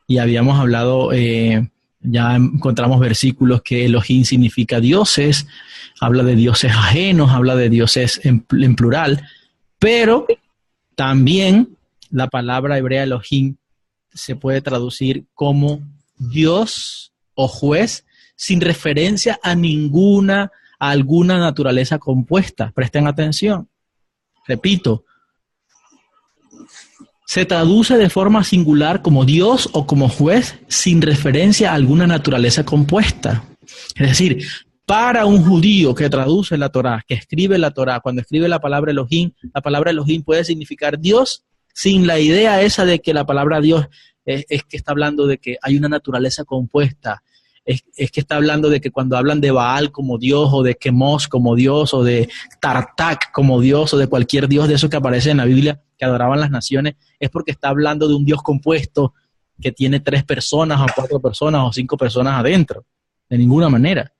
Y habíamos hablado, ya encontramos versículos que Elohim significa dioses, habla de dioses ajenos, habla de dioses en plural. Pero también la palabra hebrea Elohim se puede traducir como Dios o juez sin referencia a alguna naturaleza compuesta. Presten atención. Repito, se traduce de forma singular como Dios o como juez sin referencia a alguna naturaleza compuesta. Es decir, para un judío que traduce la Torá, que escribe la Torá, cuando escribe la palabra Elohim puede significar Dios sin la idea esa de que la palabra Dios es que está hablando de que hay una naturaleza compuesta. Es que está hablando de que cuando hablan de Baal como Dios, o de Quemos como Dios, o de Tartak como Dios, o de cualquier Dios de esos que aparece en la Biblia que adoraban las naciones, es porque está hablando de un Dios compuesto que tiene 3 personas, o 4 personas, o 5 personas adentro. De ninguna manera.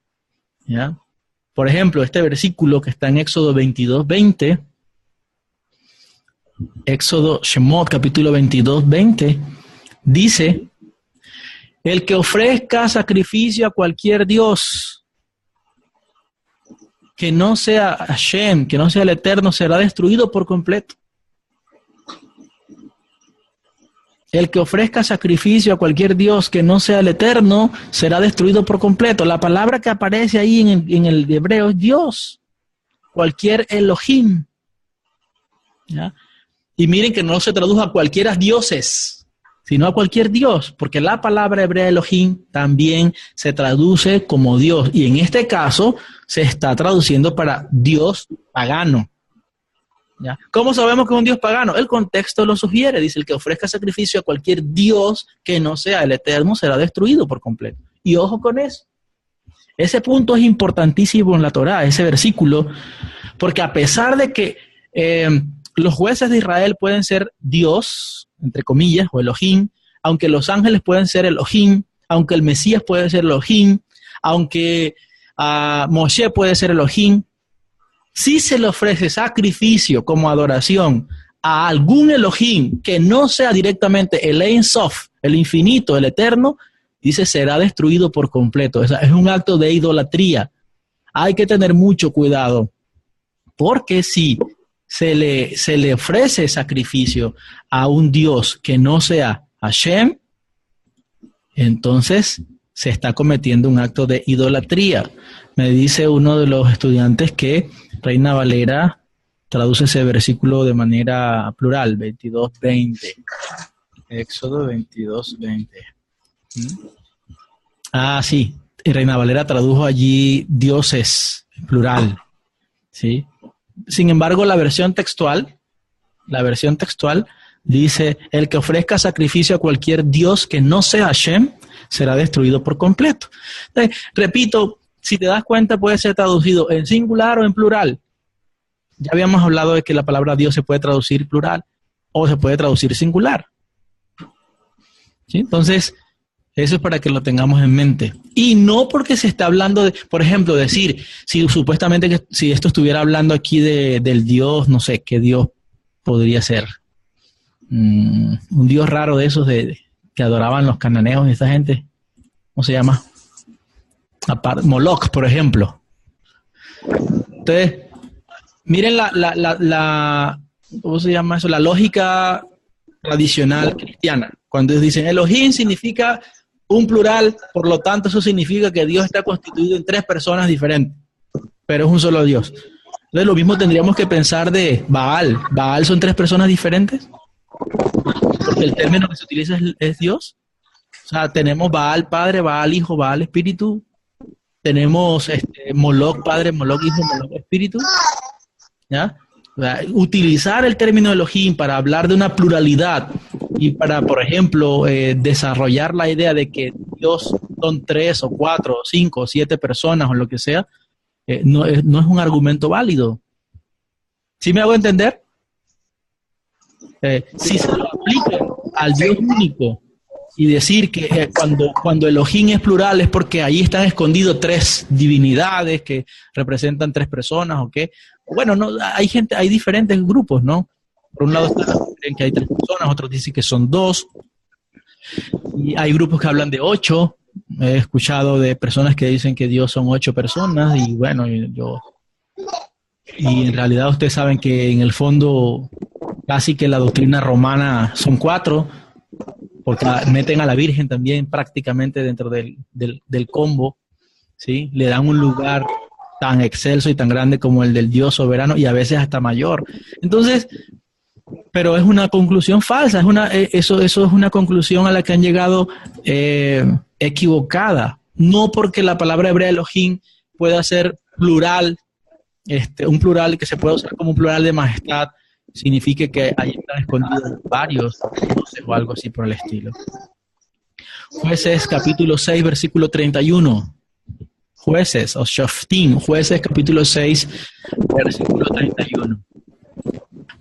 ¿Ya? Por ejemplo, este versículo que está en Éxodo 22:20, Éxodo Shemot, capítulo 22:20, dice: el que ofrezca sacrificio a cualquier dios que no sea Hashem, que no sea el Eterno, será destruido por completo. El que ofrezca sacrificio a cualquier dios que no sea el Eterno, será destruido por completo. La palabra que aparece ahí en el hebreo es Dios. Cualquier Elohim. ¿Ya? Y miren que no se tradujo a cualquiera dioses, sino a cualquier Dios, porque la palabra hebrea Elohim también se traduce como Dios, y en este caso se está traduciendo para Dios pagano. ¿Ya? ¿Cómo sabemos que es un Dios pagano? El contexto lo sugiere, dice: el que ofrezca sacrificio a cualquier Dios que no sea el Eterno será destruido por completo. Y ojo con eso. Ese punto es importantísimo en la Torá, ese versículo, porque a pesar de que los jueces de Israel pueden ser Dios, entre comillas, o Elohim, aunque los ángeles pueden ser Elohim, aunque el Mesías puede ser Elohim, aunque Moshe puede ser Elohim, si se le ofrece sacrificio como adoración a algún Elohim que no sea directamente el Ein Sof, el infinito, el eterno, dice, será destruido por completo. Es un acto de idolatría. Hay que tener mucho cuidado, porque si se le ofrece sacrificio a un Dios que no sea Hashem, entonces se está cometiendo un acto de idolatría. Me dice uno de los estudiantes que Reina Valera traduce ese versículo de manera plural, 22:20. Éxodo 22:20. Ah, sí. Y Reina Valera tradujo allí dioses, plural. ¿Sí? Sin embargo, la versión textual dice: el que ofrezca sacrificio a cualquier dios que no sea Hashem será destruido por completo. Entonces, repito, si te das cuenta, puede ser traducido en singular o en plural. Ya habíamos hablado de que la palabra Dios se puede traducir plural o se puede traducir singular. ¿Sí? Entonces, eso es para que lo tengamos en mente. Y no porque se está hablando de, por ejemplo, decir, si supuestamente si esto estuviera hablando aquí del Dios, no sé, ¿qué Dios podría ser? Un Dios raro de esos que adoraban los cananeos y esta gente. ¿Cómo se llama? Moloch, por ejemplo. Entonces, miren ¿cómo se llama eso? La lógica tradicional cristiana. Cuando dicen Elohim significa un plural, por lo tanto eso significa que Dios está constituido en 3 personas diferentes, pero es un solo Dios. Entonces lo mismo tendríamos que pensar de Baal. ¿Baal son 3 personas diferentes? Porque el término que se utiliza es Dios. O sea, tenemos Baal Padre, Baal Hijo, Baal Espíritu. Tenemos Moloch Padre, Moloch Hijo, Moloch Espíritu. ¿Ya? O sea, utilizar el término Elohim para hablar de una pluralidad y para, por ejemplo, desarrollar la idea de que Dios son 3 o 4 o 5 o 7 personas o lo que sea, no es un argumento válido. ¿Sí me hago entender? Si se lo aplican al Dios único y decir que cuando Elohim es plural es porque ahí están escondidos 3 divinidades que representan 3 personas, ¿o qué? Bueno, no, hay diferentes grupos, ¿no? Por un lado están los que creen que hay 3 personas, otros dicen que son 2, y hay grupos que hablan de 8. He escuchado de personas que dicen que Dios son 8 personas, y bueno, y en realidad ustedes saben que en el fondo casi que la doctrina romana son 4, porque meten a la Virgen también prácticamente dentro del combo, ¿sí? Le dan un lugar tan excelso y tan grande como el del Dios soberano, y a veces hasta mayor. Entonces, pero es una conclusión falsa, eso es una conclusión a la que han llegado equivocada. No porque la palabra hebrea Elohim pueda ser plural, un plural que se puede usar como un plural de majestad, signifique que ahí están escondidos varios dioses o algo así por el estilo. Jueces capítulo 6, versículo 31. Jueces, o Shoftim, Jueces capítulo 6, versículo 31.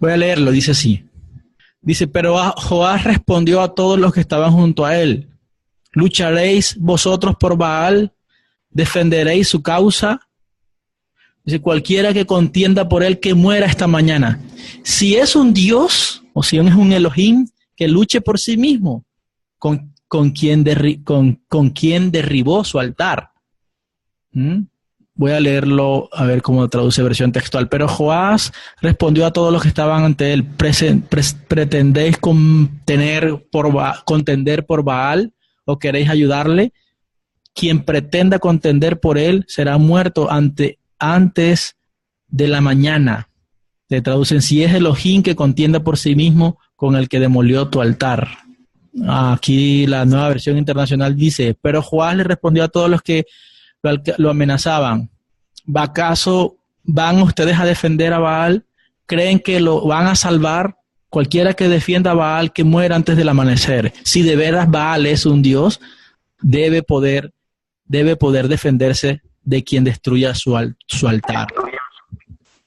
Voy a leerlo, dice así. Dice, pero Joás respondió a todos los que estaban junto a él: ¿lucharéis vosotros por Baal? ¿Defenderéis su causa? Dice, cualquiera que contienda por él, que muera esta mañana. Si es un Dios, o si es un Elohim, que luche por sí mismo, con quien derribó su altar. Voy a leerlo, a ver cómo traduce versión textual. Pero Joás respondió a todos los que estaban ante él: ¿pretendéis contender por Baal o queréis ayudarle? Quien pretenda contender por él será muerto antes de la mañana. Se traducen: si es Elohim que contienda por sí mismo con el que demolió tu altar. Aquí la nueva versión internacional dice: pero Joás le respondió a todos los que lo amenazaban: ¿acaso van ustedes a defender a Baal? ¿Creen que lo van a salvar? Cualquiera que defienda a Baal, que muera antes del amanecer. Si de veras Baal es un Dios, debe poder defenderse de quien destruya su altar.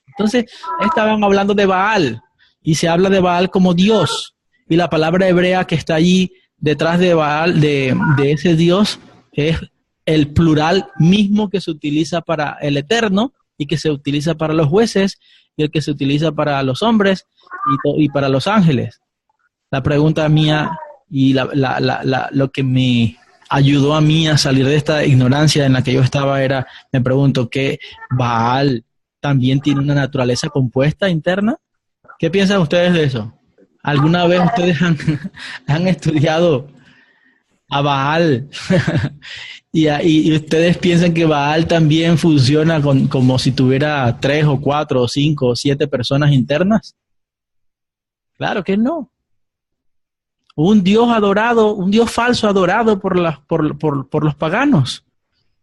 Entonces, estaban hablando de Baal, y se habla de Baal como Dios, y la palabra hebrea que está allí detrás de Baal, de ese Dios, es el plural mismo que se utiliza para el Eterno, y que se utiliza para los jueces, y el que se utiliza para los hombres y para los ángeles. La pregunta mía y lo que me ayudó a mí a salir de esta ignorancia en la que yo estaba era, me pregunto, ¿que Baal también tiene una naturaleza compuesta interna? ¿Qué piensan ustedes de eso? ¿Alguna vez ustedes han estudiado a Baal? y ustedes piensan que Baal también funciona como si tuviera 3 o 4 o 5 o 7 personas internas? Claro que no. Un Dios adorado, un Dios falso adorado por los paganos,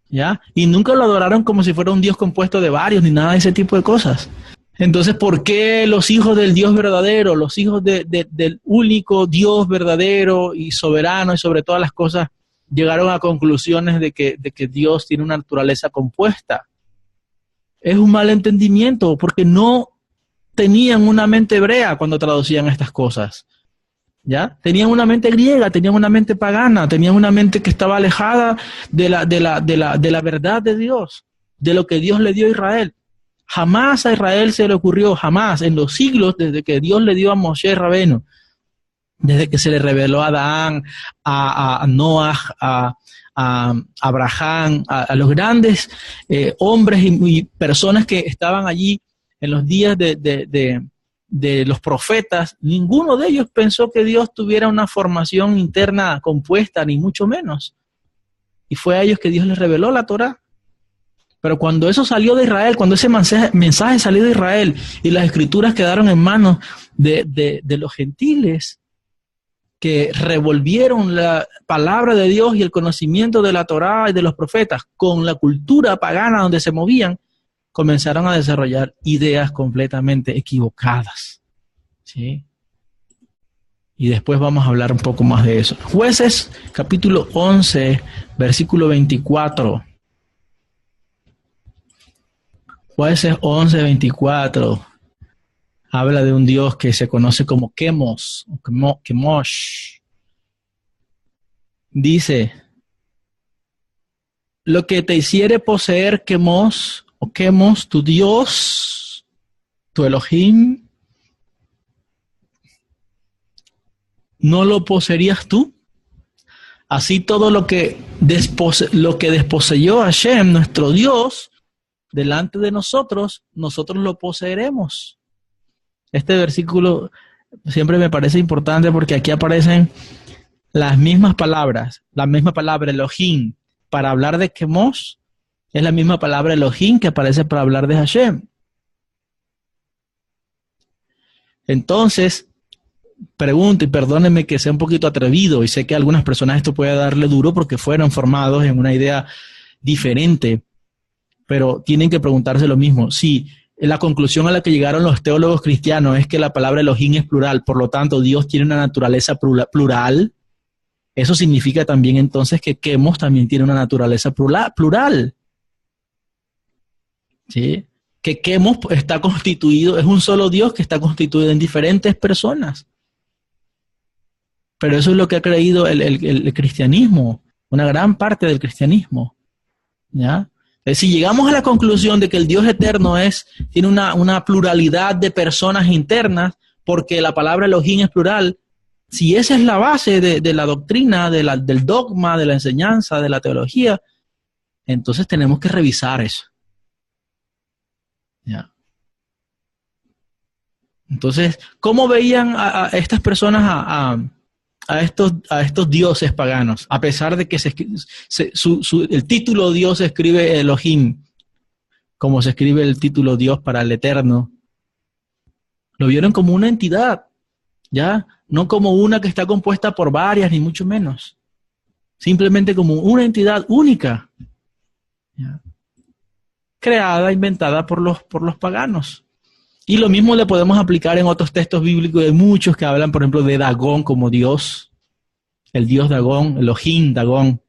¿ya? Y nunca lo adoraron como si fuera un Dios compuesto de varios, ni nada de ese tipo de cosas. Entonces, ¿por qué los hijos del Dios verdadero, los hijos del único Dios verdadero y soberano y sobre todas las cosas, llegaron a conclusiones de que Dios tiene una naturaleza compuesta? Es un mal entendimiento, porque no tenían una mente hebrea cuando traducían estas cosas, ¿ya? Tenían una mente griega, tenían una mente pagana, tenían una mente que estaba alejada de la verdad de Dios, de lo que Dios le dio a Israel. Jamás a Israel se le ocurrió, jamás, en los siglos, desde que Dios le dio a Moshe Rabeno, desde que se le reveló a Adán, a Noah, a Abraham, a los grandes hombres y personas que estaban allí en los días de los profetas, ninguno de ellos pensó que Dios tuviera una formación interna compuesta, ni mucho menos. Y fue a ellos que Dios les reveló la Torá. Pero cuando eso salió de Israel, cuando ese mensaje salió de Israel y las escrituras quedaron en manos de los gentiles, que revolvieron la palabra de Dios y el conocimiento de la Torá y de los profetas con la cultura pagana donde se movían, comenzaron a desarrollar ideas completamente equivocadas. ¿Sí? Y después vamos a hablar un poco más de eso. Jueces, capítulo 11, versículo 24. Jueces 11, 24. Habla de un Dios que se conoce como Quemos, Quemosh. Dice, lo que te hiciere poseer Quemos, o Quemos, tu Dios, tu Elohim, ¿no lo poseerías tú? Así todo lo que desposeyó a Hashem, nuestro Dios, delante de nosotros, nosotros lo poseeremos. Este versículo siempre me parece importante porque aquí aparecen las mismas palabras, la misma palabra Elohim para hablar de Quemos, es la misma palabra Elohim que aparece para hablar de Hashem. Entonces, pregunto y perdónenme que sea un poquito atrevido y sé que a algunas personas esto puede darle duro porque fueron formados en una idea diferente, pero tienen que preguntarse lo mismo. Si la conclusión a la que llegaron los teólogos cristianos es que la palabra Elohim es plural, por lo tanto Dios tiene una naturaleza plural, eso significa también entonces que Quemos también tiene una naturaleza plural. ¿Sí? Que Quemos está constituido, es un solo Dios que está constituido en diferentes personas. Pero eso es lo que ha creído el cristianismo, una gran parte del cristianismo. ¿Ya? Si llegamos a la conclusión de que el Dios eterno tiene una pluralidad de personas internas, porque la palabra Elohim es plural, si esa es la base de la doctrina, del dogma, de la enseñanza, de la teología, entonces tenemos que revisar eso. ¿Ya? Entonces, ¿cómo veían a estas personas a estos dioses paganos? A pesar de que el título Dios se escribe Elohim, como se escribe el título Dios para el Eterno, lo vieron como una entidad, ¿ya? No como una que está compuesta por varias, ni mucho menos. Simplemente como una entidad única, ¿ya? Creada, inventada por los paganos. Y lo mismo le podemos aplicar en otros textos bíblicos de muchos que hablan, por ejemplo, de Dagón como Dios, el Dios Dagón, Elohim Dagón,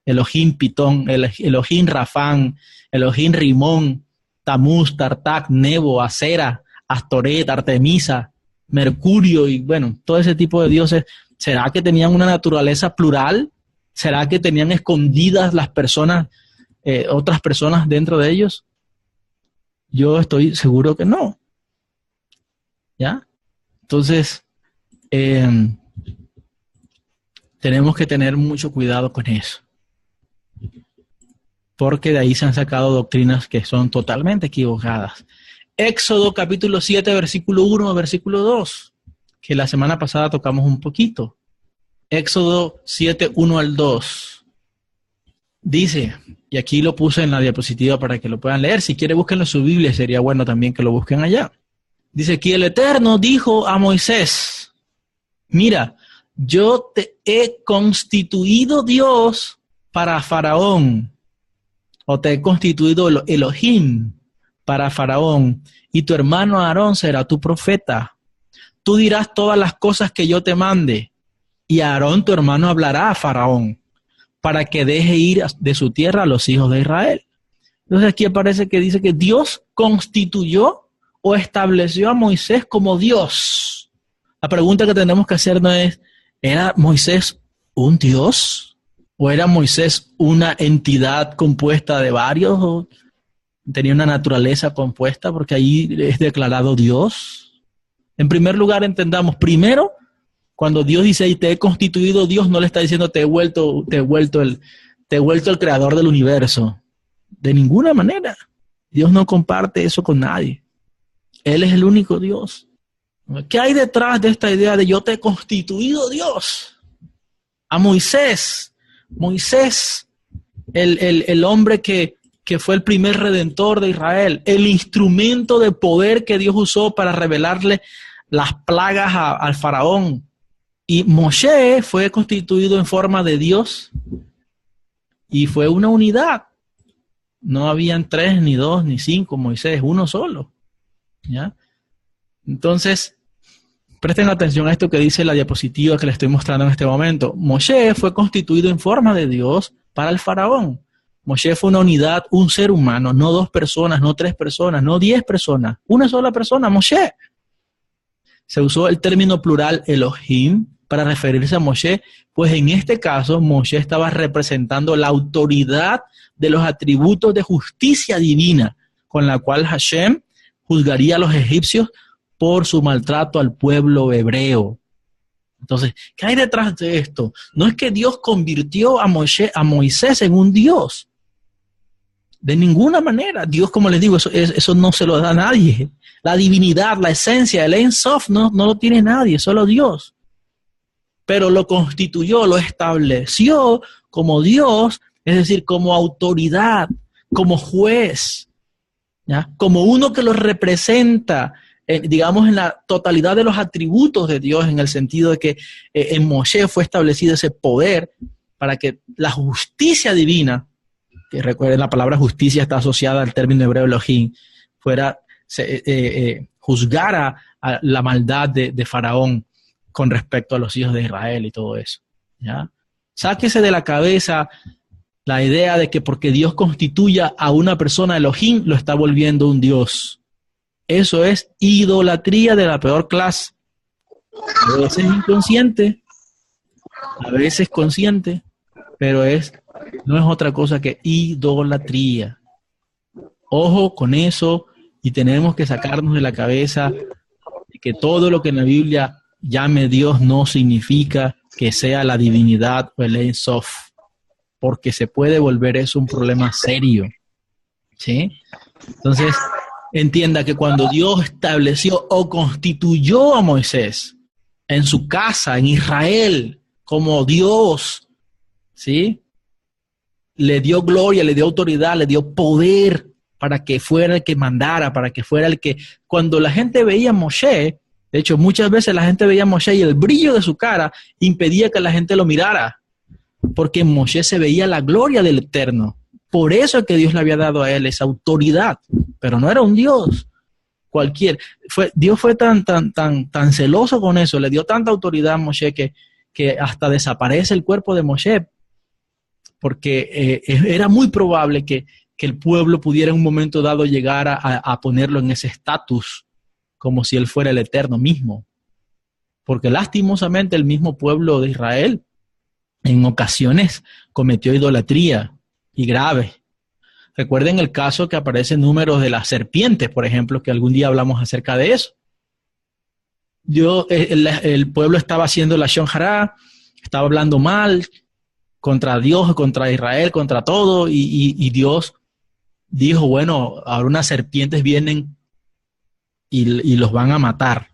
Elohim Pitón, Elohim Rafán, Elohim Rimón, Tamuz, Tartak, Nebo, Acera, Astoret, Artemisa, Mercurio y bueno, todo ese tipo de dioses. ¿Será que tenían una naturaleza plural? ¿Será que tenían escondidas las personas, otras personas dentro de ellos? Yo estoy seguro que no. ¿Ya? Entonces, tenemos que tener mucho cuidado con eso. Porque de ahí se han sacado doctrinas que son totalmente equivocadas. Éxodo capítulo 7, versículo 1, versículo 2, que la semana pasada tocamos un poquito. Éxodo 7, 1 al 2. Dice, y aquí lo puse en la diapositiva para que lo puedan leer. Si quieren, búsquenlo en su Biblia, sería bueno también que lo busquen allá. Dice aquí, el Eterno dijo a Moisés, mira, yo te he constituido Dios para Faraón, o te he constituido Elohim para Faraón, y tu hermano Aarón será tu profeta. Tú dirás todas las cosas que yo te mande, y Aarón tu hermano hablará a Faraón, para que deje ir de su tierra a los hijos de Israel. Entonces aquí aparece que dice que Dios constituyó o estableció a Moisés como Dios. La pregunta que tenemos que hacernos es, ¿era Moisés un Dios? ¿O era Moisés una entidad compuesta de varios? ¿O tenía una naturaleza compuesta? Porque ahí es declarado Dios. En primer lugar, entendamos, primero, cuando Dios dice, y te he constituido Dios, no le está diciendo, te he vuelto el creador del universo. De ninguna manera. Dios no comparte eso con nadie. Él es el único Dios. ¿Qué hay detrás de esta idea de yo te he constituido Dios? A Moisés, el hombre que fue el primer redentor de Israel, el instrumento de poder que Dios usó para revelarle las plagas al faraón. Y Moshe fue constituido en forma de Dios y fue una unidad. No habían 3, ni 2, ni 5 Moisés, uno solo. ¿Ya? Entonces, presten atención a esto que dice la diapositiva que les estoy mostrando en este momento. Moshe fue constituido en forma de Dios para el faraón. Moshe fue una unidad, un ser humano, no 2 personas, no 3 personas, no 10 personas, una sola persona, Moshe. Se usó el término plural Elohim para referirse a Moshe, pues en este caso Moshe estaba representando la autoridad de los atributos de justicia divina, con la cual Hashem juzgaría a los egipcios por su maltrato al pueblo hebreo. Entonces, ¿qué hay detrás de esto? No es que Dios convirtió a Moisés en un Dios. De ninguna manera. Dios, como les digo, eso no se lo da a nadie. La divinidad, la esencia, el Ein Sof no lo tiene nadie, solo Dios. Pero lo constituyó, lo estableció como Dios, es decir, como autoridad, como juez, ¿ya? Como uno que lo representa, digamos, en la totalidad de los atributos de Dios, en el sentido de que en Moshe fue establecido ese poder para que la justicia divina, que recuerden, la palabra justicia está asociada al término hebreo Elohim, juzgara a la maldad de Faraón con respecto a los hijos de Israel y todo eso, ¿ya? Sáquese de la cabeza la idea de que porque Dios constituya a una persona Elohim, lo está volviendo un Dios. Eso es idolatría de la peor clase. A veces inconsciente, a veces consciente, pero no es otra cosa que idolatría. Ojo con eso, y tenemos que sacarnos de la cabeza de que todo lo que en la Biblia llame Dios no significa que sea la divinidad o el Ein Sof, porque se puede volver eso un problema serio, ¿sí? Entonces, entienda que cuando Dios estableció o constituyó a Moisés en su casa, en Israel, como Dios, ¿sí? Le dio gloria, le dio autoridad, le dio poder para que fuera el que mandara, para que fuera el que... Cuando la gente veía a Moshe, de hecho, muchas veces la gente veía a Moshe y el brillo de su cara impedía que la gente lo mirara, porque en Moshe se veía la gloria del Eterno. Por eso es que Dios le había dado a él esa autoridad, pero no era un Dios cualquier. Dios fue tan celoso con eso, le dio tanta autoridad a Moshe que hasta desaparece el cuerpo de Moshe, porque era muy probable que el pueblo pudiera en un momento dado llegar a ponerlo en ese estatus, como si él fuera el Eterno mismo. Porque lastimosamente el mismo pueblo de Israel en ocasiones cometió idolatría, y grave. Recuerden el caso que aparece en Números de las serpientes, por ejemplo, que algún día hablamos acerca de eso. El pueblo estaba haciendo la Lashon Hara, estaba hablando mal contra Dios, contra Israel, contra todo, y Dios dijo, bueno, ahora unas serpientes vienen y los van a matar.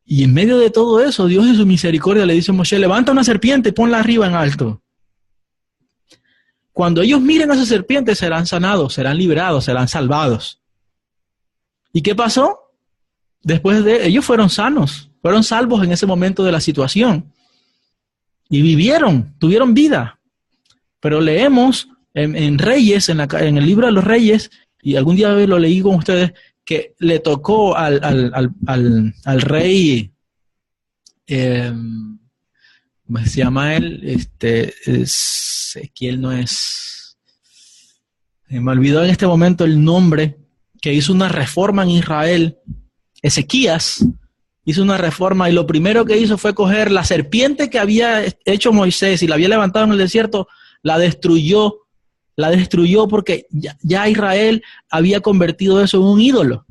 Y en medio de todo eso, Dios en su misericordia le dice a Moshe, levanta una serpiente y ponla arriba en alto. Cuando ellos miren a esa serpiente, serán sanados, serán liberados, serán salvados. ¿Y qué pasó? Después ellos fueron sanos, fueron salvos en ese momento de la situación. Y vivieron, tuvieron vida. Pero leemos en Reyes, en el libro de los Reyes, y algún día lo leí con ustedes, que le tocó al rey, ¿cómo se llama él? Ezequiel no es... me olvidó en este momento el nombre, que hizo una reforma en Israel. Ezequías hizo una reforma y lo primero que hizo fue coger la serpiente que había hecho Moisés y la había levantado en el desierto, la destruyó porque ya Israel había convertido eso en un ídolo.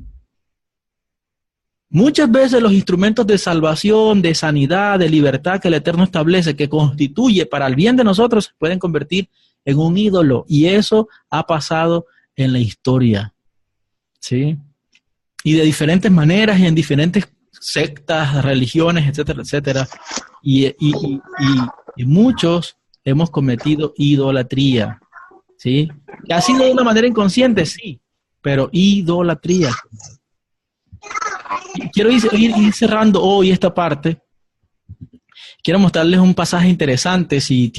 Muchas veces los instrumentos de salvación, de sanidad, de libertad que el Eterno establece, que constituye para el bien de nosotros, se pueden convertir en un ídolo. Y eso ha pasado en la historia, ¿sí? Y de diferentes maneras y en diferentes sectas, religiones, etcétera, etcétera. Y muchos hemos cometido idolatría, ¿sí? Que ha sido de una manera inconsciente, sí, pero idolatría. Quiero ir cerrando hoy esta parte. Quiero mostrarles un pasaje interesante. Si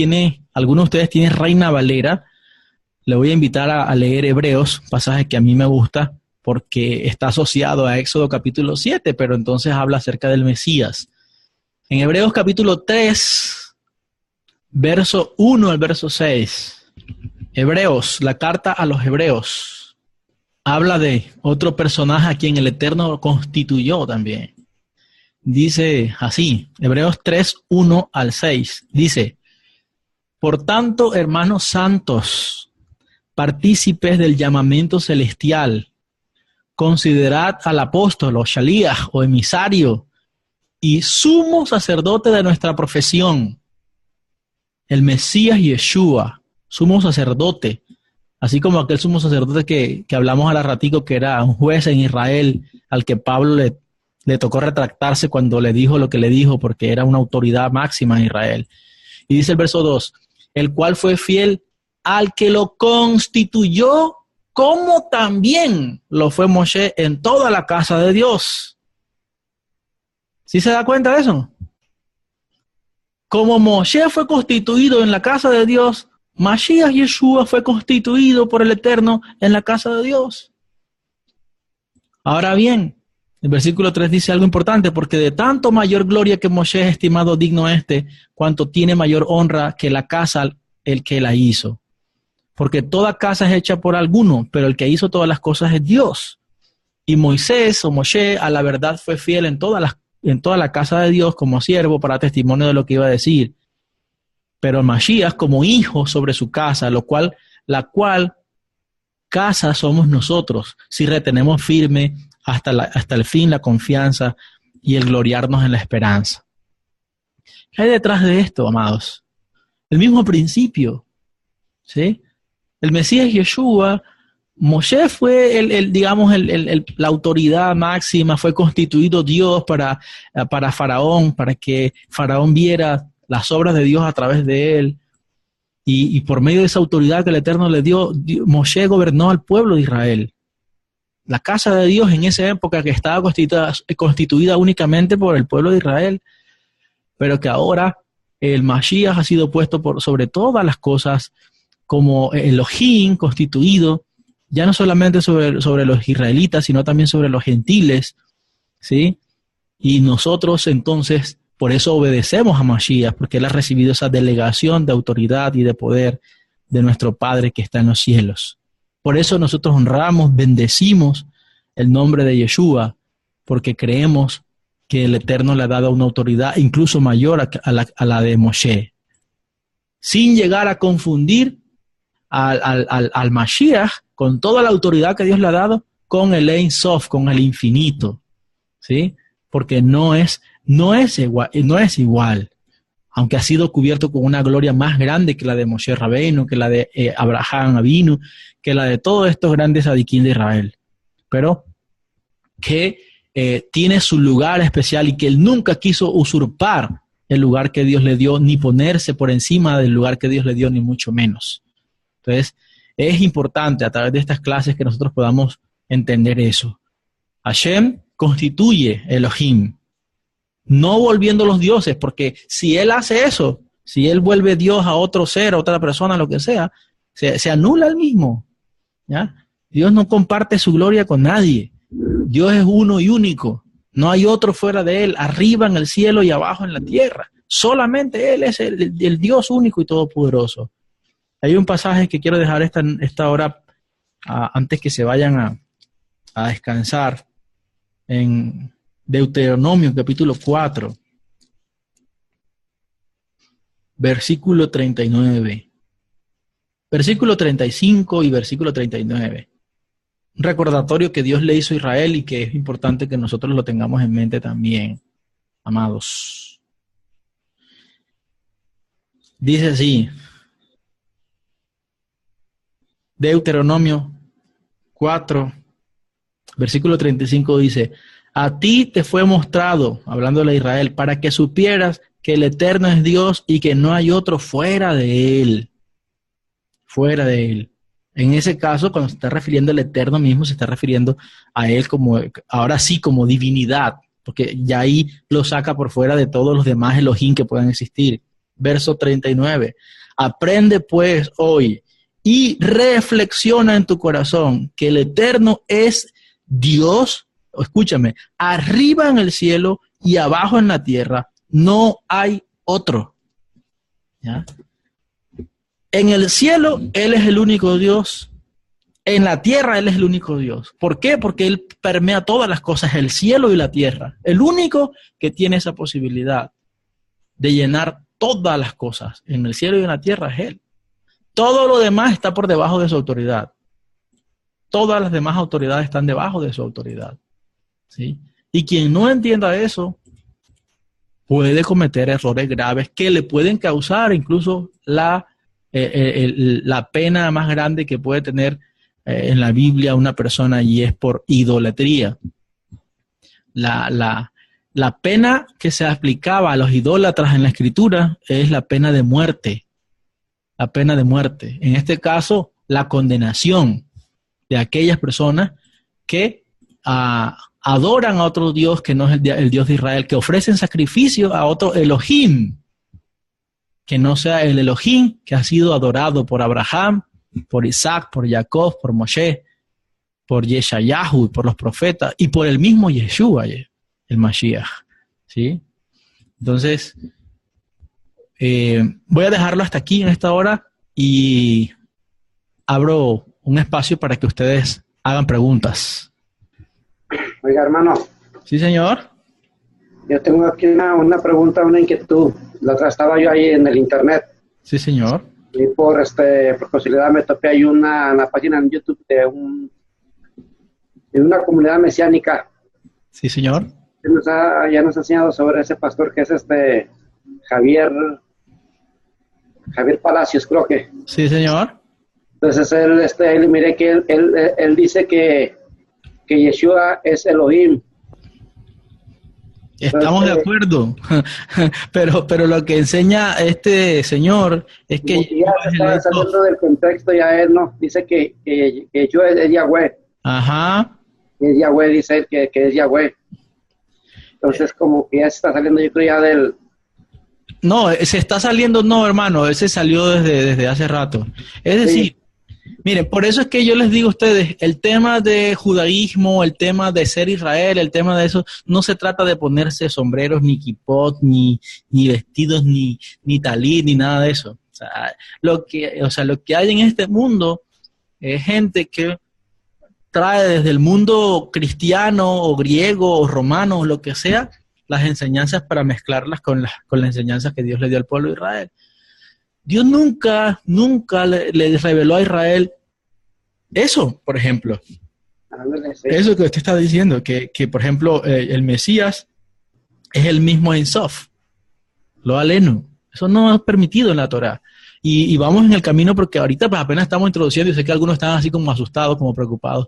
alguno de ustedes tiene Reina Valera, le voy a invitar a leer Hebreos, un pasaje que a mí me gusta porque está asociado a Éxodo capítulo 7, pero entonces habla acerca del Mesías. En Hebreos capítulo 3, verso 1 al verso 6. Hebreos, la carta a los Hebreos, habla de otro personaje a quien el Eterno constituyó también. Dice así, Hebreos 3, 1 al 6, dice: por tanto, hermanos santos, partícipes del llamamiento celestial, considerad al apóstol o shalíach o emisario y sumo sacerdote de nuestra profesión, el Mesías Yeshua, sumo sacerdote, así como aquel sumo sacerdote que hablamos a la ratico, que era un juez en Israel, al que Pablo le tocó retractarse cuando le dijo lo que le dijo, porque era una autoridad máxima en Israel. Y dice el verso 2, el cual fue fiel al que lo constituyó, como también lo fue Moshe en toda la casa de Dios. ¿Sí se da cuenta de eso? Como Moshe fue constituido en la casa de Dios, Mashiach Yeshua fue constituido por el Eterno en la casa de Dios. Ahora bien, el versículo 3 dice algo importante, porque de tanto mayor gloria que Moshe es estimado digno cuanto tiene mayor honra que la casa el que la hizo. Porque toda casa es hecha por alguno, pero el que hizo todas las cosas es Dios. Y Moisés o Moshe a la verdad fue fiel en toda la casa de Dios como siervo para testimonio de lo que iba a decir. Pero Mashiach como hijo sobre su casa, la cual casa somos nosotros, si retenemos firme hasta el fin la confianza y el gloriarnos en la esperanza. ¿Qué hay detrás de esto, amados? El mismo principio, ¿sí? El Mesías Yeshua, Moshe fue la autoridad máxima, fue constituido Dios para Faraón, para que Faraón viera las obras de Dios a través de él. Y por medio de esa autoridad que el Eterno le dio, Moshe gobernó al pueblo de Israel. La casa de Dios en esa época que estaba constituida únicamente por el pueblo de Israel, pero que ahora el Mashiach ha sido puesto sobre todas las cosas como Elohim constituido, ya no solamente sobre los israelitas, sino también sobre los gentiles, ¿sí? Y nosotros entonces, por eso obedecemos a Mashiach, porque él ha recibido esa delegación de autoridad y de poder de nuestro Padre que está en los cielos. Por eso nosotros honramos, bendecimos el nombre de Yeshua, porque creemos que el Eterno le ha dado una autoridad incluso mayor a la de Moshe, sin llegar a confundir al Mashiach con toda la autoridad que Dios le ha dado con el Ein Sof, con el infinito, ¿sí? Porque no es igual, aunque ha sido cubierto con una gloria más grande que la de Moshe Rabbeinu, que la de Abraham Avinu, que la de todos estos grandes tzadikim de Israel, pero que tiene su lugar especial y que él nunca quiso usurpar el lugar que Dios le dio, ni ponerse por encima del lugar que Dios le dio, ni mucho menos. Entonces, es importante a través de estas clases que nosotros podamos entender eso. Hashem constituye Elohim, no volviendo los dioses, porque si él hace eso, si él vuelve Dios a otro ser, a otra persona, lo que sea, se anula el mismo, ¿ya? Dios no comparte su gloria con nadie. Dios es uno y único. No hay otro fuera de él, arriba en el cielo y abajo en la tierra. Solamente él es el Dios único y todopoderoso. Hay un pasaje que quiero dejar esta hora antes que se vayan a descansar, en Deuteronomio capítulo 4, versículo 39, versículo 35 y versículo 39. Un recordatorio que Dios le hizo a Israel y que es importante que nosotros lo tengamos en mente también, amados. Dice así, Deuteronomio 4, versículo 35 dice: a ti te fue mostrado, hablándole a Israel, para que supieras que el Eterno es Dios y que no hay otro fuera de él. Fuera de él. En ese caso, cuando se está refiriendo al Eterno mismo, se está refiriendo a él como, ahora sí, como divinidad, porque ya ahí lo saca por fuera de todos los demás Elohim que puedan existir. Verso 39. Aprende pues hoy y reflexiona en tu corazón que el Eterno es Dios, escúchame, arriba en el cielo y abajo en la tierra, no hay otro. ¿Ya? En el cielo, Él es el único Dios. En la tierra, Él es el único Dios. ¿Por qué? Porque Él permea todas las cosas, el cielo y la tierra. El único que tiene esa posibilidad de llenar todas las cosas en el cielo y en la tierra es Él. Todo lo demás está por debajo de su autoridad. Todas las demás autoridades están debajo de su autoridad. ¿Sí? Y quien no entienda eso puede cometer errores graves que le pueden causar incluso la pena más grande que puede tener en la Biblia una persona, y es por idolatría. La pena que se aplicaba a los idólatras en la Escritura es la pena de muerte. La pena de muerte. En este caso, la condenación de aquellas personas que adoran a otro Dios que no es el Dios de Israel, que ofrecen sacrificio a otro Elohim, que no sea el Elohim que ha sido adorado por Abraham, por Isaac, por Jacob, por Moshe, por Yeshayahu, por los profetas, y por el mismo Yeshua, el Mashiach. ¿Sí? Entonces, voy a dejarlo hasta aquí en esta hora y abro un espacio para que ustedes hagan preguntas. Oiga, hermano. Sí, señor. Yo tengo aquí una pregunta, una inquietud. La otra estaba yo ahí en el internet. Sí, señor. Y por casualidad me topé ahí una página en YouTube de una comunidad mesiánica. Sí, señor. Ya nos ha enseñado sobre ese pastor que es Javier Palacios, creo que. Sí, señor. Entonces él miré que él dice que Yeshua es Elohim. Estamos de acuerdo, pero lo que enseña este señor es que ya está saliendo del contexto, ya él no dice que Yeshua es Yahweh. Ajá. Es Yahweh, dice él que es Yahweh. Entonces como que ya se está saliendo, yo creo, ya del... No, se está saliendo, no, hermano, ese salió desde hace rato. Es decir, miren, por eso es que yo les digo a ustedes, el tema de judaísmo, el tema de ser Israel, el tema de eso, no se trata de ponerse sombreros, ni kipot, ni vestidos, ni talit, ni nada de eso. O sea, lo que hay en este mundo es gente que trae desde el mundo cristiano o griego o romano o lo que sea, las enseñanzas para mezclarlas con las enseñanzas que Dios le dio al pueblo de Israel. Dios nunca le reveló a Israel eso, por ejemplo. Eso que usted está diciendo, que por ejemplo, el Mesías es el mismo Ein Sof, lo aleno. Eso no es permitido en la Torah. Y vamos en el camino porque ahorita pues apenas estamos introduciendo y sé que algunos están así como asustados, como preocupados.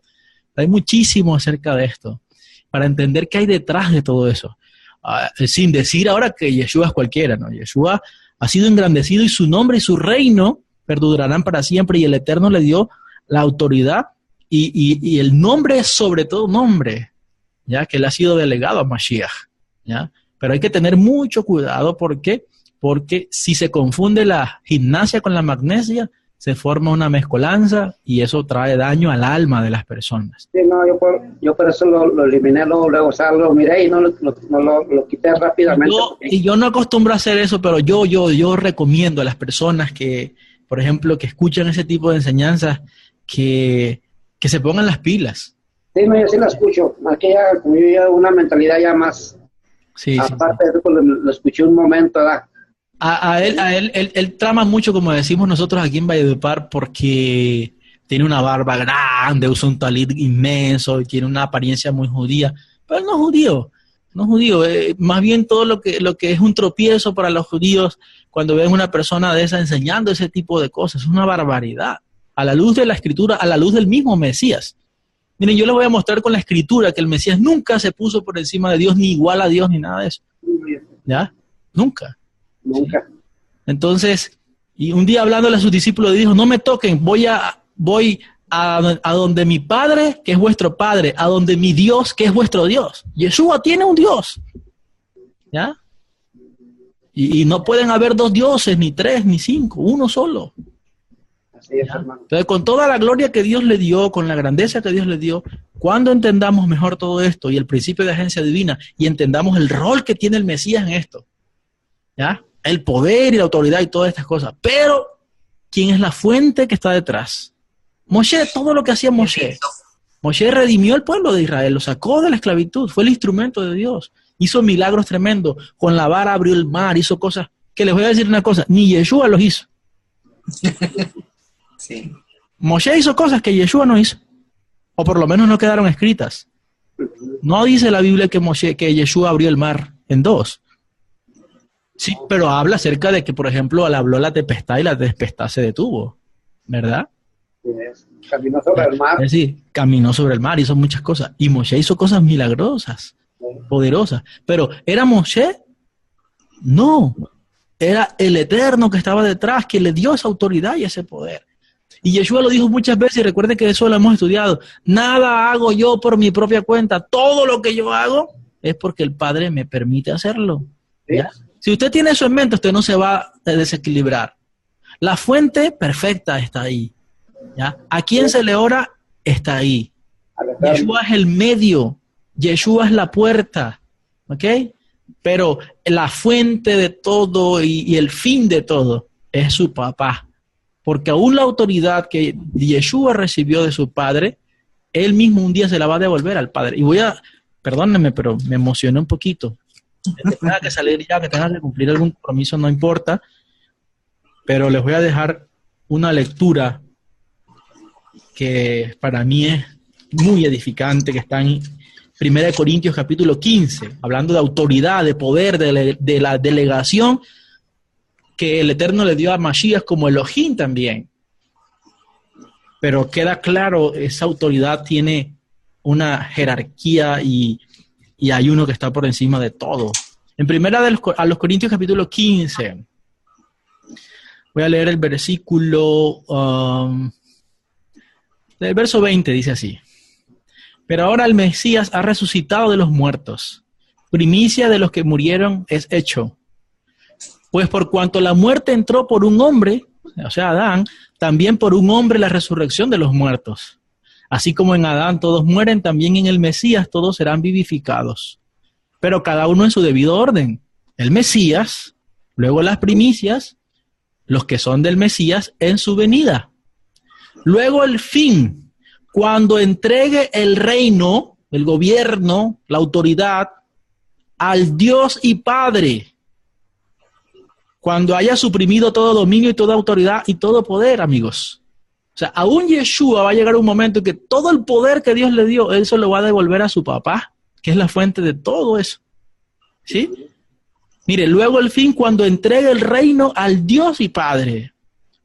Hay muchísimo acerca de esto, para entender qué hay detrás de todo eso. Sin decir ahora que Yeshua es cualquiera, ¿no? Yeshua ha sido engrandecido y su nombre y su reino perdurarán para siempre, y el Eterno le dio la autoridad y el nombre es sobre todo nombre, ya que él ha sido delegado a Mashiach, ¿ya? Pero hay que tener mucho cuidado porque si se confunde la gimnasia con la magnesia, se forma una mezcolanza y eso trae daño al alma de las personas. Sí, no, yo por eso lo eliminé, luego, o sea, lo miré y no lo quité rápidamente. Yo no acostumbro a hacer eso, pero yo recomiendo a las personas que, por ejemplo, que escuchan ese tipo de enseñanzas, que se pongan las pilas. Sí, no, yo sí la escucho. Aquí ya, como yo ya una mentalidad ya más, sí, aparte de eso, pues lo escuché un momento, ¿verdad? Él trama mucho, como decimos nosotros aquí en Valledupar, porque tiene una barba grande, usa un talit inmenso y tiene una apariencia muy judía, pero él no es judío, más bien todo lo que es un tropiezo para los judíos cuando ven una persona de esa enseñando ese tipo de cosas, es una barbaridad, a la luz de la Escritura, a la luz del mismo Mesías. Miren, yo les voy a mostrar con la Escritura que el Mesías nunca se puso por encima de Dios, ni igual a Dios, ni nada de eso, ¿ya? Nunca. Nunca. Entonces, y un día hablándole a sus discípulos, dijo, no me toquen, voy a donde mi Padre, que es vuestro Padre, a donde mi Dios, que es vuestro Dios. Yeshua tiene un Dios, ¿ya? Y no pueden haber dos dioses, ni tres, ni cinco, uno solo. Así es, hermano. Entonces, con toda la gloria que Dios le dio, con la grandeza que Dios le dio, cuando entendamos mejor todo esto y el principio de agencia divina y entendamos el rol que tiene el Mesías en esto, ¿ya? El poder y la autoridad y todas estas cosas. Pero, ¿quién es la fuente que está detrás? Moshe, todo lo que hacía Moshe. Moshe redimió al pueblo de Israel, lo sacó de la esclavitud, fue el instrumento de Dios. Hizo milagros tremendos, con la vara abrió el mar, hizo cosas, que les voy a decir una cosa, ni Yeshua los hizo. Sí. Moshe hizo cosas que Yeshua no hizo, o por lo menos no quedaron escritas. No dice la Biblia que Yeshua abrió el mar en dos. Sí, pero habla acerca de que, por ejemplo, él habló la tempestad y la tempestad se detuvo, ¿verdad? Caminó sobre el mar. Es decir, caminó sobre el mar, hizo muchas cosas. Y Moshe hizo cosas milagrosas, poderosas. Pero, ¿era Moshe? No. Era el Eterno que estaba detrás, que le dio esa autoridad y ese poder. Y Yeshua lo dijo muchas veces, y recuerden que eso lo hemos estudiado. Nada hago yo por mi propia cuenta. Todo lo que yo hago es porque el Padre me permite hacerlo. ¿Ya? Si usted tiene eso en mente, usted no se va a desequilibrar. La fuente perfecta está ahí. ¿Ya? ¿A quién se le ora? Está ahí. Yeshua es el medio. Yeshua es la puerta. ¿Ok? Pero la fuente de todo y el fin de todo es su papá. Porque aún la autoridad que Yeshua recibió de su padre, él mismo un día se la va a devolver al padre. Y perdónenme, pero me emocioné un poquito. Que tenga que salir ya, que tenga que cumplir algún compromiso, no importa. Pero les voy a dejar una lectura que para mí es muy edificante, que está en 1 Corintios capítulo 15, hablando de autoridad, de poder, de la delegación que el Eterno le dio a Mashiach como Elohim también. Pero queda claro, esa autoridad tiene una jerarquía y hay uno que está por encima de todo. En 1 a los Corintios capítulo 15, voy a leer el versículo, del verso 20, dice así. Pero ahora el Mesías ha resucitado de los muertos. Primicia de los que murieron es hecho. Pues por cuanto la muerte entró por un hombre, o sea, Adán, también por un hombre la resurrección de los muertos. Así como en Adán todos mueren, también en el Mesías todos serán vivificados. Pero cada uno en su debido orden. El Mesías, luego las primicias, los que son del Mesías en su venida. Luego el fin, cuando entregue el reino, el gobierno, la autoridad, al Dios y Padre. Cuando haya suprimido todo dominio y toda autoridad y todo poder, amigos. O sea, aún Yeshua va a llegar un momento en que todo el poder que Dios le dio, Él se lo va a devolver a su papá, que es la fuente de todo eso. ¿Sí? Mire, luego el fin, cuando entregue el reino al Dios y Padre.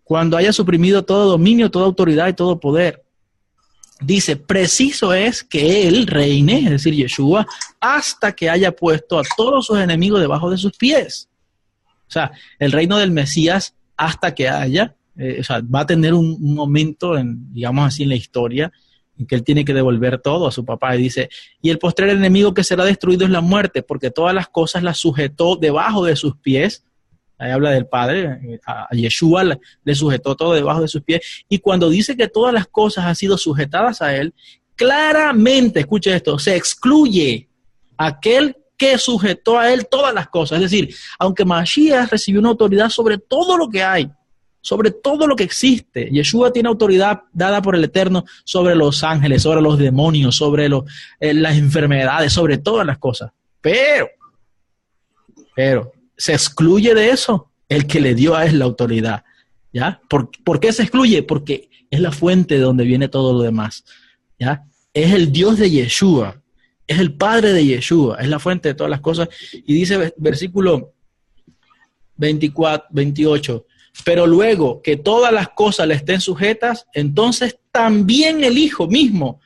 Cuando haya suprimido todo dominio, toda autoridad y todo poder. Dice, preciso es que Él reine, es decir, Yeshua, hasta que haya puesto a todos sus enemigos debajo de sus pies. O sea, el reino del Mesías hasta que haya, va a tener un momento, digamos así, en la historia, en que Él tiene que devolver todo a su papá. Y dice, y el postrer enemigo que será destruido es la muerte, porque todas las cosas las sujetó debajo de sus pies. Ahí habla del Padre, a Yeshua le sujetó todo debajo de sus pies. Y cuando dice que todas las cosas han sido sujetadas a Él, claramente, escuche esto, se excluye aquel que sujetó a Él todas las cosas. Es decir, aunque Mashiach recibió una autoridad sobre todo lo que hay, sobre todo lo que existe, Yeshua tiene autoridad dada por el Eterno sobre los ángeles, sobre los demonios, sobre las enfermedades, sobre todas las cosas. Pero, se excluye de eso el que le dio a Él la autoridad. ¿Ya? ¿Por qué se excluye? Porque es la fuente de donde viene todo lo demás. ¿Ya? Es el Dios de Yeshua. Es el Padre de Yeshua, es la fuente de todas las cosas. Y dice versículo 28, pero luego que todas las cosas le estén sujetas, entonces también el Hijo mismo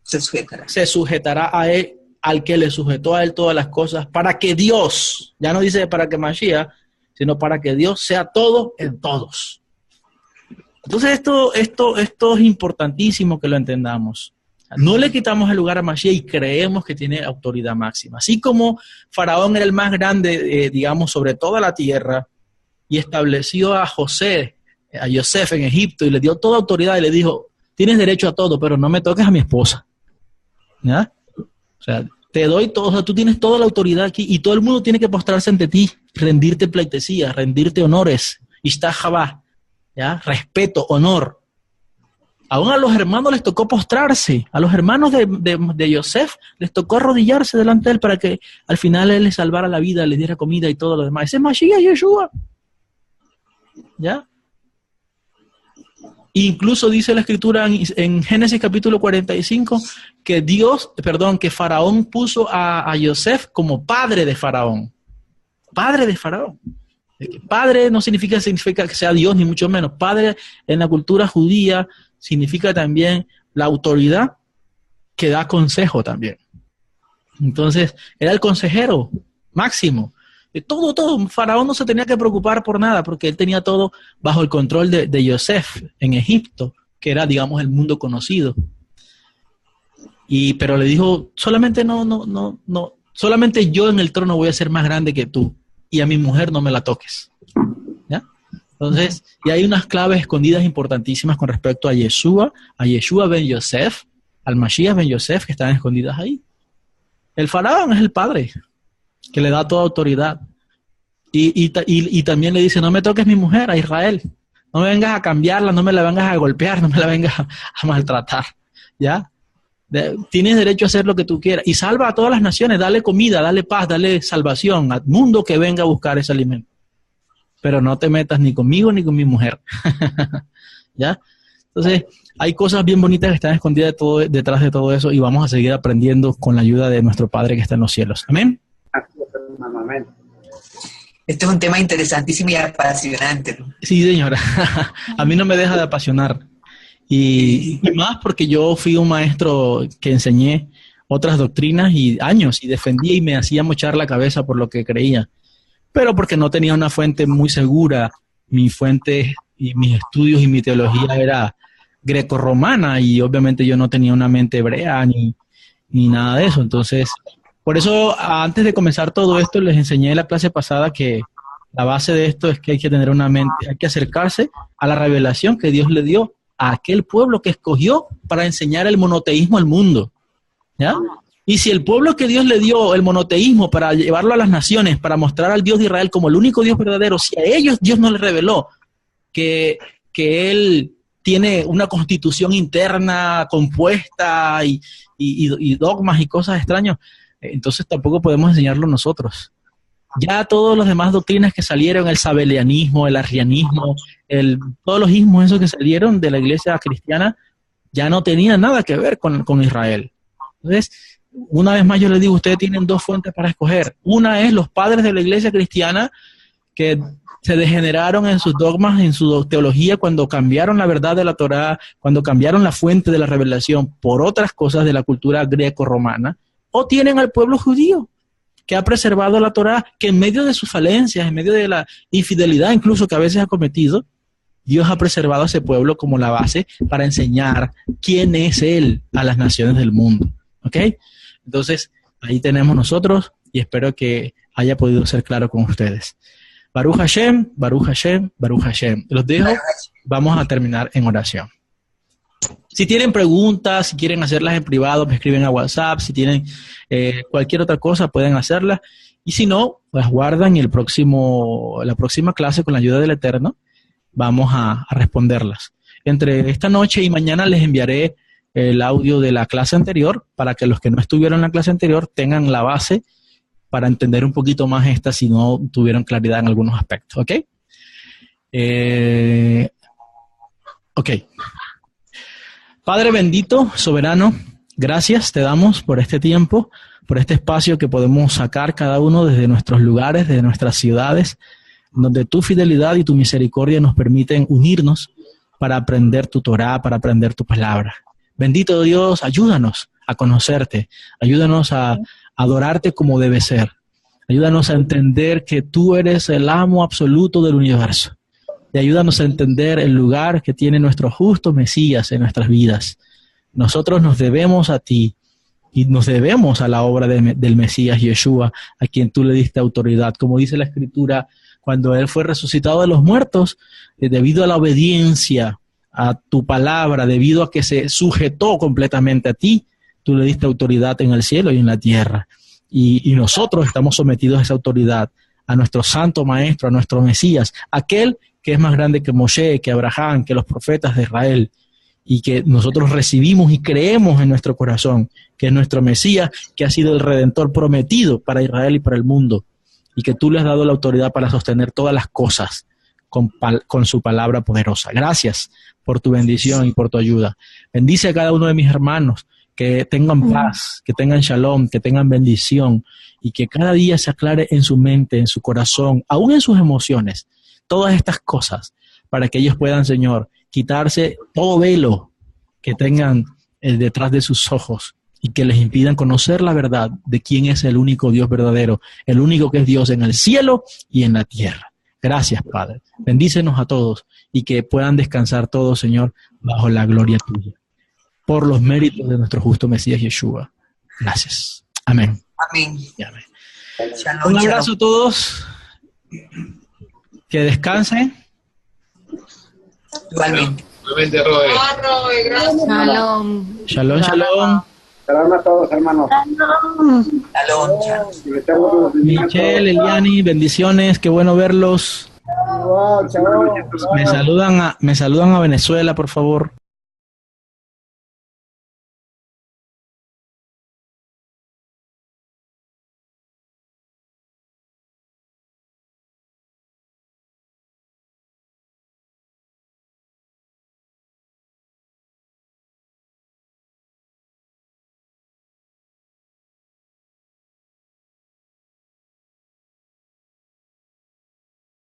se sujetará a Él, al que le sujetó a Él todas las cosas, para que Dios, ya no dice para que Mashiach, sino para que Dios sea todo en todos. Entonces esto es importantísimo que lo entendamos. No le quitamos el lugar a Mashiach y creemos que tiene autoridad máxima. Así como Faraón era el más grande, digamos, sobre toda la tierra y estableció a José a Yosef en Egipto y le dio toda autoridad y le dijo, tienes derecho a todo, pero no me toques a mi esposa. ¿Ya? O sea, te doy todo, o sea, tú tienes toda la autoridad aquí y todo el mundo tiene que postrarse ante ti, rendirte pleitesía, rendirte honores, istajabá, ¿ya? Respeto, honor. Aún a los hermanos les tocó postrarse, a los hermanos de Yosef les tocó arrodillarse delante de él para que al final él les salvara la vida, les diera comida y todo lo demás. Ese es Mashiach Yeshua. ¿Ya? Incluso dice la escritura en Génesis capítulo 45 que Faraón puso a Yosef como padre de Faraón. Padre de Faraón. Padre no significa que sea Dios, ni mucho menos. Padre en la cultura judía significa también la autoridad que da consejo también. Entonces, era el consejero máximo. De todo. Faraón no se tenía que preocupar por nada porque él tenía todo bajo el control de Yosef en Egipto, que era, digamos, el mundo conocido. Pero le dijo, solamente solamente yo en el trono voy a ser más grande que tú y a mi mujer no me la toques. ¿Ya? Entonces, y hay unas claves escondidas importantísimas con respecto a Yeshua ben Yosef, al Mashiach ben Yosef, que están escondidas ahí. El faraón es el padre, que le da toda autoridad. Y también le dice, no me toques mi mujer, a Israel. No me vengas a cambiarla, no me la vengas a golpear, no me la vengas a maltratar. ¿Ya? Tienes derecho a hacer lo que tú quieras. Y salva a todas las naciones, dale comida, dale paz, dale salvación al mundo que venga a buscar ese alimento. Pero no te metas ni conmigo ni con mi mujer. ¿Ya? Entonces, hay cosas bien bonitas que están escondidas detrás de todo eso y vamos a seguir aprendiendo con la ayuda de nuestro Padre que está en los cielos. Amén. Amén. Este es un tema interesantísimo y apasionante, ¿no? Sí, señora. A mí no me deja de apasionar. Y más porque yo fui un maestro que enseñé otras doctrinas y años y defendía y me hacía mochar la cabeza por lo que creía. Pero porque no tenía una fuente muy segura. Mi fuente y mis estudios y mi teología era grecorromana y obviamente yo no tenía una mente hebrea ni nada de eso. Entonces, por eso antes de comenzar todo esto les enseñé en la clase pasada que la base de esto es que hay que tener una mente, hay que acercarse a la revelación que Dios le dio a aquel pueblo que escogió para enseñar el monoteísmo al mundo. ¿Ya? Y si el pueblo que Dios le dio el monoteísmo para llevarlo a las naciones, para mostrar al Dios de Israel como el único Dios verdadero, si a ellos Dios no les reveló que Él tiene una constitución interna compuesta y dogmas y cosas extrañas, entonces tampoco podemos enseñarlo nosotros. Ya todos los demás doctrinas que salieron, el sabelianismo, el arrianismo, todos los ismos esos que salieron de la iglesia cristiana, ya no tenían nada que ver con Israel. Entonces, una vez más yo les digo, ustedes tienen dos fuentes para escoger. Una es los padres de la iglesia cristiana que se degeneraron en sus dogmas, en su teología, cuando cambiaron la verdad de la Torá, cuando cambiaron la fuente de la revelación por otras cosas de la cultura greco-romana, o tienen al pueblo judío, que ha preservado la Torá, que en medio de sus falencias, en medio de la infidelidad incluso que a veces ha cometido, Dios ha preservado a ese pueblo como la base para enseñar quién es Él a las naciones del mundo. ¿Ok? Entonces, ahí tenemos nosotros y espero que haya podido ser claro con ustedes. Baruch Hashem, Baruch Hashem, Baruch Hashem. Los dejo, vamos a terminar en oración. Si tienen preguntas, si quieren hacerlas en privado, me escriben a WhatsApp. Si tienen cualquier otra cosa, pueden hacerla. Y si no, pues guardan la próxima clase con la ayuda del Eterno. Vamos a responderlas. Entre esta noche y mañana les enviaré el audio de la clase anterior para que los que no estuvieron en la clase anterior tengan la base para entender un poquito más esta si no tuvieron claridad en algunos aspectos. ¿Ok? Ok. Padre bendito, soberano, gracias te damos por este tiempo, por este espacio que podemos sacar cada uno desde nuestros lugares, desde nuestras ciudades, donde tu fidelidad y tu misericordia nos permiten unirnos para aprender tu Torá, para aprender tu palabra. Bendito Dios, ayúdanos a conocerte, ayúdanos a adorarte como debe ser, ayúdanos a entender que tú eres el amo absoluto del universo. Y ayúdanos a entender el lugar que tiene nuestro justo Mesías en nuestras vidas. Nosotros nos debemos a ti y nos debemos a la obra del Mesías Yeshua, a quien tú le diste autoridad. Como dice la Escritura, cuando Él fue resucitado de los muertos, debido a la obediencia a tu palabra, debido a que se sujetó completamente a ti, tú le diste autoridad en el cielo y en la tierra. Y nosotros estamos sometidos a esa autoridad, a nuestro santo maestro, a nuestro Mesías, aquel que es más grande que Moshe, que Abraham, que los profetas de Israel, y que nosotros recibimos y creemos en nuestro corazón, que es nuestro Mesías, que ha sido el Redentor prometido para Israel y para el mundo, y que tú le has dado la autoridad para sostener todas las cosas con su palabra poderosa. Gracias por tu bendición y por tu ayuda. Bendice a cada uno de mis hermanos, que tengan paz, que tengan shalom, que tengan bendición, y que cada día se aclare en su mente, en su corazón, aún en sus emociones, todas estas cosas, para que ellos puedan, Señor, quitarse todo velo que tengan detrás de sus ojos y que les impidan conocer la verdad de quién es el único Dios verdadero, el único que es Dios en el cielo y en la tierra. Gracias, Padre. Bendícenos a todos y que puedan descansar todos, Señor, bajo la gloria tuya, por los méritos de nuestro justo Mesías Yeshua. Gracias. Amén. Amén. Y amén. Shalom, Un abrazo a todos. Que descansen. Igualmente. Igualmente, Robert. Shalom. Shalom, shalom. Shalom a todos, hermanos. Shalom, shalom. Michelle, Eliani, bendiciones. Qué bueno verlos. Igual, chao. Me saludan a Venezuela, por favor.